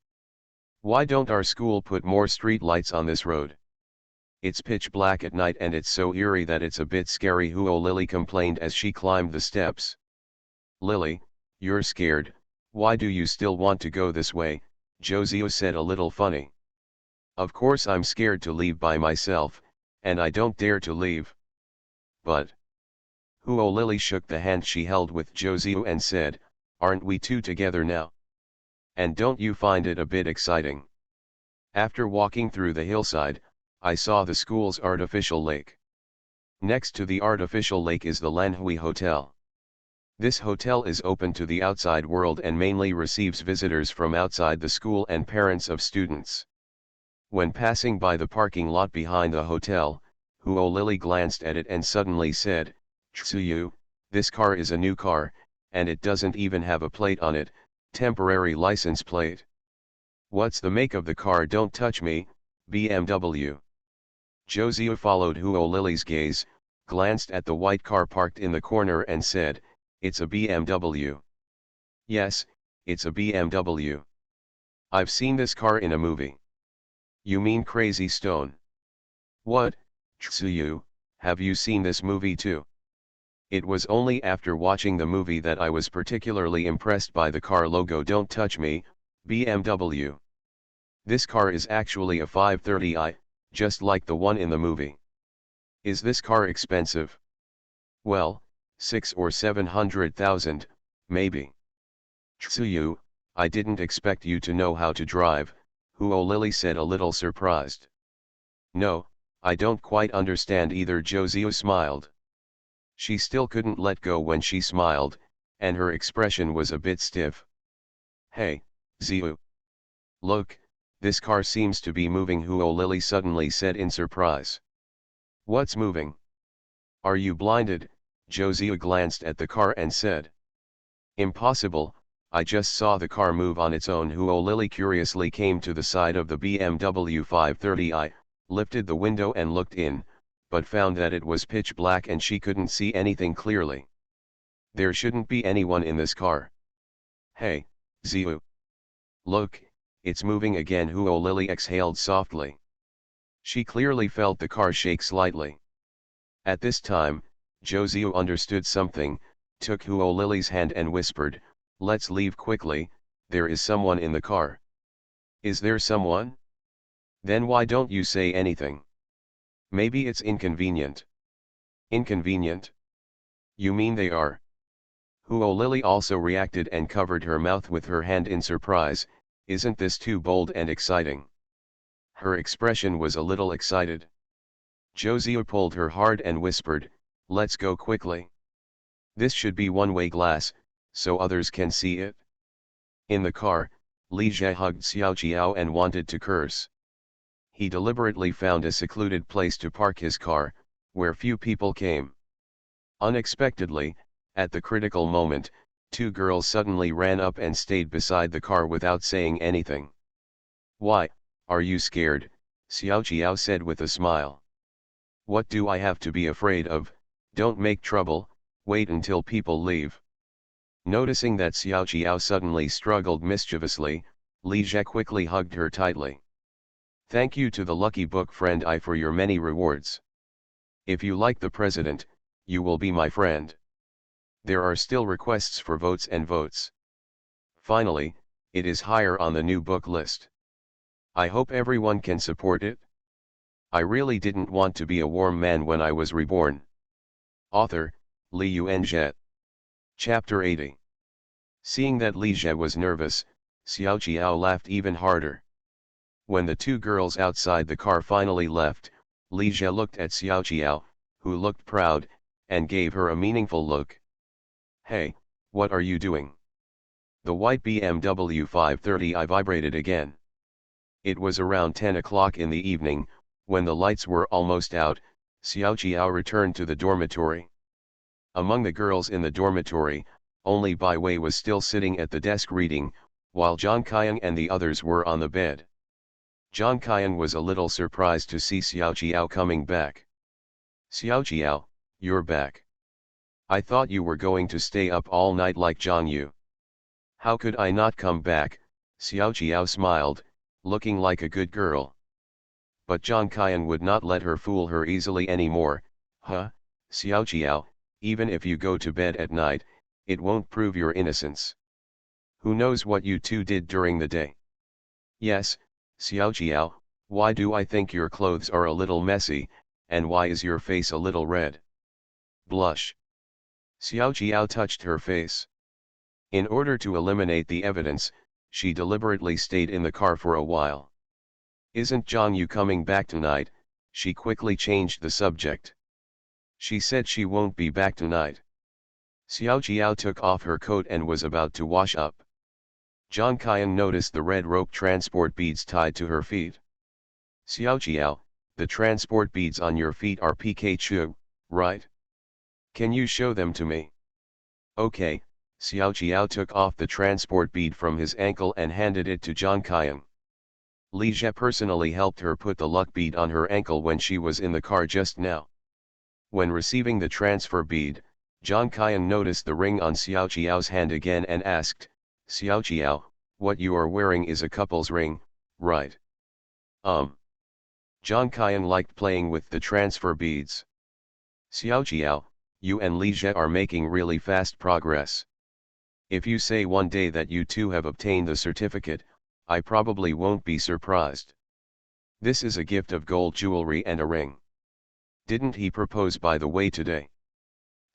Why don't our school put more street lights on this road? It's pitch black at night and it's so eerie that it's a bit scary, Huo Lily complained as she climbed the steps. Lily, you're scared, why do you still want to go this way? Josie said, a little funny. Of course I'm scared to leave by myself, and I don't dare to leave. But Huo Lily shook the hand she held with Josie and said, aren't we 2 together now? And don't you find it a bit exciting? After walking through the hillside, I saw the school's artificial lake. Next to the artificial lake is the Lanhui Hotel. This hotel is open to the outside world and mainly receives visitors from outside the school and parents of students. When passing by the parking lot behind the hotel, Huo Lily glanced at it and suddenly said, Tsuyu, this car is a new car, and it doesn't even have a plate on it, temporary license plate. What's the make of the car? Don't touch me, BMW. Josie followed Huo Lily's gaze, glanced at the white car parked in the corner and said, it's a BMW. Yes, it's a BMW. I've seen this car in a movie. You mean Crazy Stone? What, Tsuyu, have you seen this movie too? It was only after watching the movie that I was particularly impressed by the car logo. Don't touch me, BMW. This car is actually a 530i, just like the one in the movie. Is this car expensive? Well, 6 or 700,000, maybe. Tsuyu, I didn't expect you to know how to drive, Huo Lily said, a little surprised. No, I don't quite understand either. Josie smiled. She still couldn't let go when she smiled, and her expression was a bit stiff. Hey, Ziu. Look, this car seems to be moving, Huo Lily suddenly said in surprise. What's moving? Are you blinded? Josie glanced at the car and said. Impossible, I just saw the car move on its own. Huo Lily curiously came to the side of the BMW 530i, lifted the window and looked in, but found that it was pitch black and she couldn't see anything clearly. There shouldn't be anyone in this car. Hey, Ziu. Look, it's moving again. Huo Lily exhaled softly. She clearly felt the car shake slightly. At this time, Josie understood something, took Huo Lily's hand and whispered, let's leave quickly, there is someone in the car. Is there someone? Then why don't you say anything? Maybe it's inconvenient. Inconvenient? You mean they are? Huo Lily also reacted and covered her mouth with her hand in surprise. Isn't this too bold and exciting? Her expression was a little excited. Josie pulled her hard and whispered, let's go quickly. This should be one-way glass, so others can see it. In the car, Li Jie hugged Xiao Qiao and wanted to curse. He deliberately found a secluded place to park his car, where few people came. Unexpectedly, at the critical moment, 2 girls suddenly ran up and stayed beside the car without saying anything. Why, are you scared? Xiao Qiao said with a smile. What do I have to be afraid of? Don't make trouble, wait until people leave. Noticing that Xiao Qiao suddenly struggled mischievously, Li Jie quickly hugged her tightly. Thank you to the lucky book friend I for your many rewards. If you like the president, you will be my friend. There are still requests for votes and votes. Finally, it is higher on the new book list. I hope everyone can support it. I really didn't want to be a warm man when I was reborn. Author, Li Yuanzhe. Chapter 80. Seeing that Li Zhe was nervous, Xiao Qiao laughed even harder. When the two girls outside the car finally left, Li Zhe looked at Xiao Qiao, who looked proud, and gave her a meaningful look. Hey, what are you doing? The white BMW 530i vibrated again. It was around 10 o'clock in the evening, when the lights were almost out. Xiao Qiao returned to the dormitory. Among the girls in the dormitory, only Bai Wei was still sitting at the desk reading, while Zhang Qiang and the others were on the bed. Zhang Qiang was a little surprised to see Xiao Qiao coming back. Xiao Qiao, you're back. I thought you were going to stay up all night like Zhang Yu. How could I not come back? Xiao Qiao smiled, looking like a good girl. But Zhang Qiang would not let her fool her easily anymore. Huh, Xiao Qiao, even if you go to bed at night, it won't prove your innocence. Who knows what you two did during the day? Yes, Xiao Qiao, why do I think your clothes are a little messy, and why is your face a little red? Blush. Xiao Qiao touched her face. In order to eliminate the evidence, she deliberately stayed in the car for a while. Isn't Zhang Yu coming back tonight? She quickly changed the subject. She said she won't be back tonight. Xiao Qiao took off her coat and was about to wash up. Zhang Qiang noticed the red rope transport beads tied to her feet. Xiao Qiao, the transport beads on your feet are Pikachu, right? Can you show them to me? Okay, Xiao Qiao took off the transport bead from his ankle and handed it to Zhang Qiang. Li Zhe personally helped her put the luck bead on her ankle when she was in the car just now. When receiving the transfer bead, Zhang Qiang noticed the ring on Xiao Qiao's hand again and asked, Xiao Qiao, what you are wearing is a couple's ring, right? Zhang Qiang liked playing with the transfer beads. Xiao Qiao, you and Li Zhe are making really fast progress. If you say one day that you two have obtained the certificate, I probably won't be surprised. This is a gift of gold jewelry and a ring. Didn't he propose by the way today?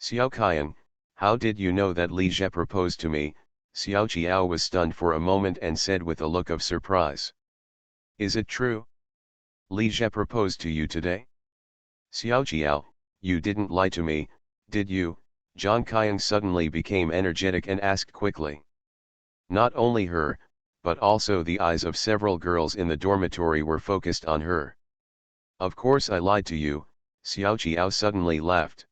Xiao Qiang, how did you know that Li Zhe proposed to me? Xiao Qiao was stunned for a moment and said with a look of surprise. Is it true? Li Zhe proposed to you today? Xiao Qiao, you didn't lie to me, did you? Zhang Qiang suddenly became energetic and asked quickly. Not only her, but also the eyes of several girls in the dormitory were focused on her. Of course I lied to you, Xiao Qiao suddenly laughed.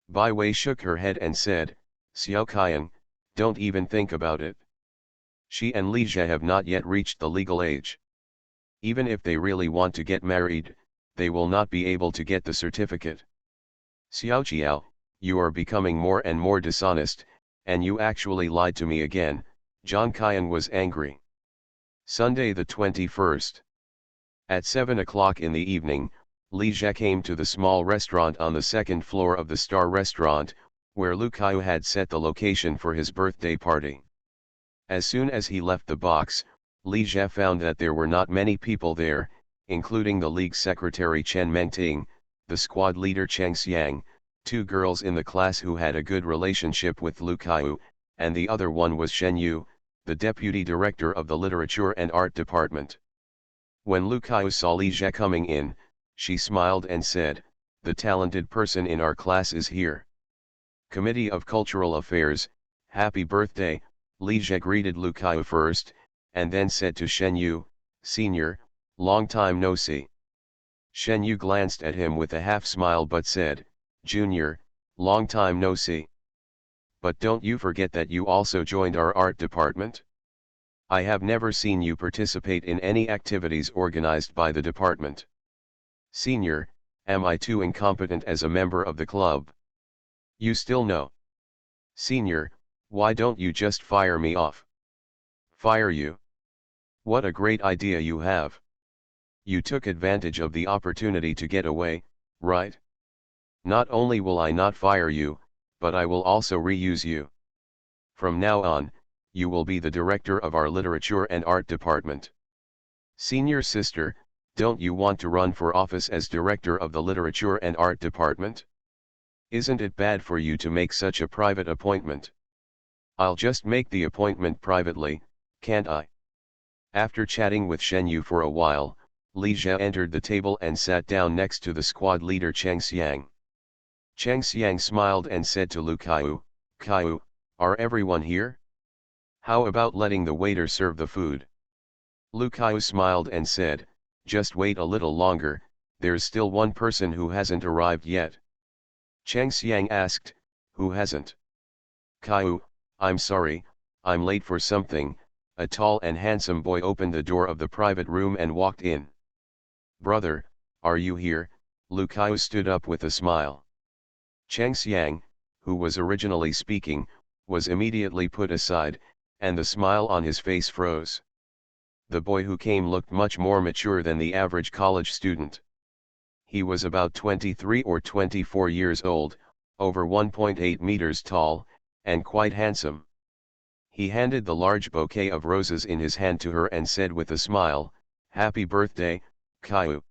Bai Wei shook her head and said, Xiao Qiang, don't even think about it. She and Li Zhe have not yet reached the legal age. Even if they really want to get married, they will not be able to get the certificate. Xiao Qiao, you are becoming more and more dishonest, and you actually lied to me again. Zhang Qiang was angry. Sunday the 21st. At 7 o'clock in the evening, Li Zhe came to the small restaurant on the second floor of the Star Restaurant, where Lu Kaiu had set the location for his birthday party. As soon as he left the box, Li Zhe found that there were not many people there, including the league secretary Chen Mengting, the squad leader Cheng Xiang, two girls in the class who had a good relationship with Lu Kaiu, and the other one was Shen Yu, the deputy director of the literature and art department. When Lu Kaiu saw Li Zhe coming in, she smiled and said, the talented person in our class is here. Committee of Cultural Affairs, happy birthday. Li Zhe greeted Lu Kaiu first, and then said to Shen Yu, Senior, long time no see. Shen Yu glanced at him with a half smile but said, Junior, long time no see. But don't you forget that you also joined our art department? I have never seen you participate in any activities organized by the department. Senior, am I too incompetent as a member of the club? You still know. Senior, why don't you just fire me off? Fire you? What a great idea you have. You took advantage of the opportunity to get away, right? Not only will I not fire you, but I will also reuse you. From now on, you will be the director of our literature and art department. Senior sister, don't you want to run for office as director of the literature and art department? Isn't it bad for you to make such a private appointment? I'll just make the appointment privately, can't I? After chatting with Shen Yu for a while, Li Jie entered the table and sat down next to the squad leader Cheng Xiang. Cheng Xiang smiled and said to Lu Kaiu, Kaiu, are everyone here? How about letting the waiter serve the food? Lu Kaiu smiled and said, just wait a little longer, there's still one person who hasn't arrived yet. Cheng Xiang asked, who hasn't? Kaiu, I'm sorry, I'm late for something. A tall and handsome boy opened the door of the private room and walked in. Brother, are you here? Lu Kaiu stood up with a smile. Cheng Xiang, who was originally speaking, was immediately put aside, and the smile on his face froze. The boy who came looked much more mature than the average college student. He was about 23 or 24 years old, over 1.8 meters tall, and quite handsome. He handed the large bouquet of roses in his hand to her and said with a smile, Happy birthday, Kaiu.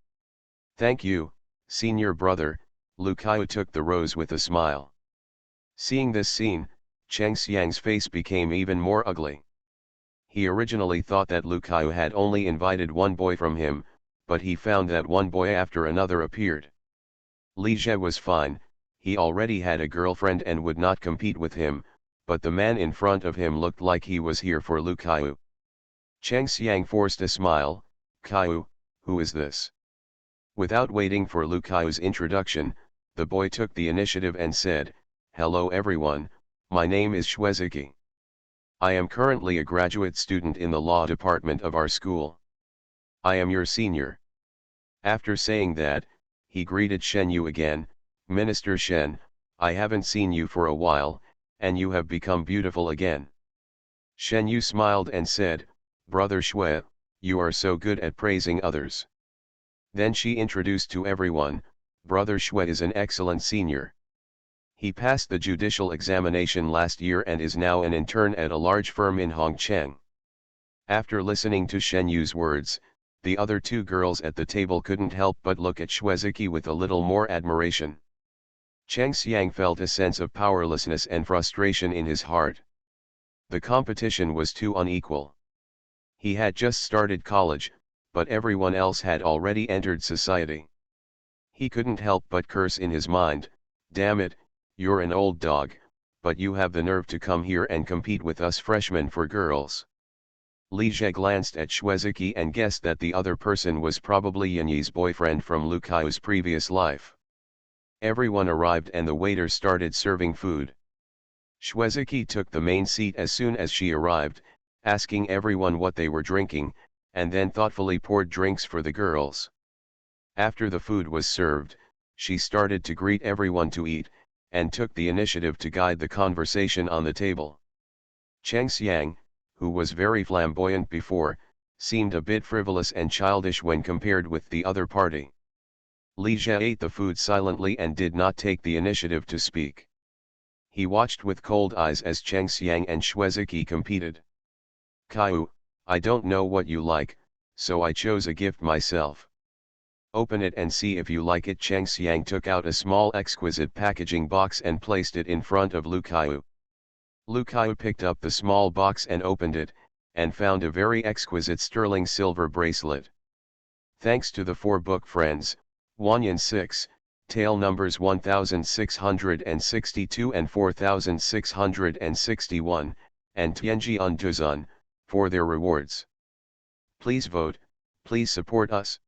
Thank you, senior brother. Lu Kaiu took the rose with a smile. Seeing this scene, Cheng Xiang's face became even more ugly. He originally thought that Lu Kaiu had only invited one boy from him, but he found that one boy after another appeared. Li Jie was fine, he already had a girlfriend and would not compete with him, but the man in front of him looked like he was here for Lu Kaiu. Cheng Xiang forced a smile, Kaiu, who is this? Without waiting for Lu Kaiu's introduction, the boy took the initiative and said, Hello everyone, my name is Shuezuki. I am currently a graduate student in the law department of our school. I am your senior. After saying that, he greeted Shen Yu again, Minister Shen, I haven't seen you for a while, and you have become beautiful again. Shen Yu smiled and said, Brother Shui, you are so good at praising others. Then she introduced to everyone, Brother Shui is an excellent senior. He passed the judicial examination last year and is now an intern at a large firm in Hongcheng. After listening to Shen Yu's words, the other two girls at the table couldn't help but look at Shuezuki with a little more admiration. Cheng Xiang felt a sense of powerlessness and frustration in his heart. The competition was too unequal. He had just started college, but everyone else had already entered society. He couldn't help but curse in his mind, damn it, you're an old dog, but you have the nerve to come here and compete with us freshmen for girls. Li Jie glanced at Shuezuki and guessed that the other person was probably Yanyi's boyfriend from Lu Kaiu's previous life. Everyone arrived and the waiter started serving food. Shuezuki took the main seat as soon as she arrived, asking everyone what they were drinking, and then thoughtfully poured drinks for the girls. After the food was served, she started to greet everyone to eat, and took the initiative to guide the conversation on the table. Cheng Xiang, who was very flamboyant before, seemed a bit frivolous and childish when compared with the other party. Li Jie ate the food silently and did not take the initiative to speak. He watched with cold eyes as Cheng Xiang and Shuezuki competed. Kaiu, I don't know what you like, so I chose a gift myself. Open it and see if you like it. Cheng Xiang took out a small exquisite packaging box and placed it in front of Lu Kaiu. Lu Kaiu picked up the small box and opened it, and found a very exquisite sterling silver bracelet. Thanks to the 4 book friends, Wanyan 6, tale numbers 1662 and 4661, and Tianji Unduzun, for their rewards. Please vote, please support us.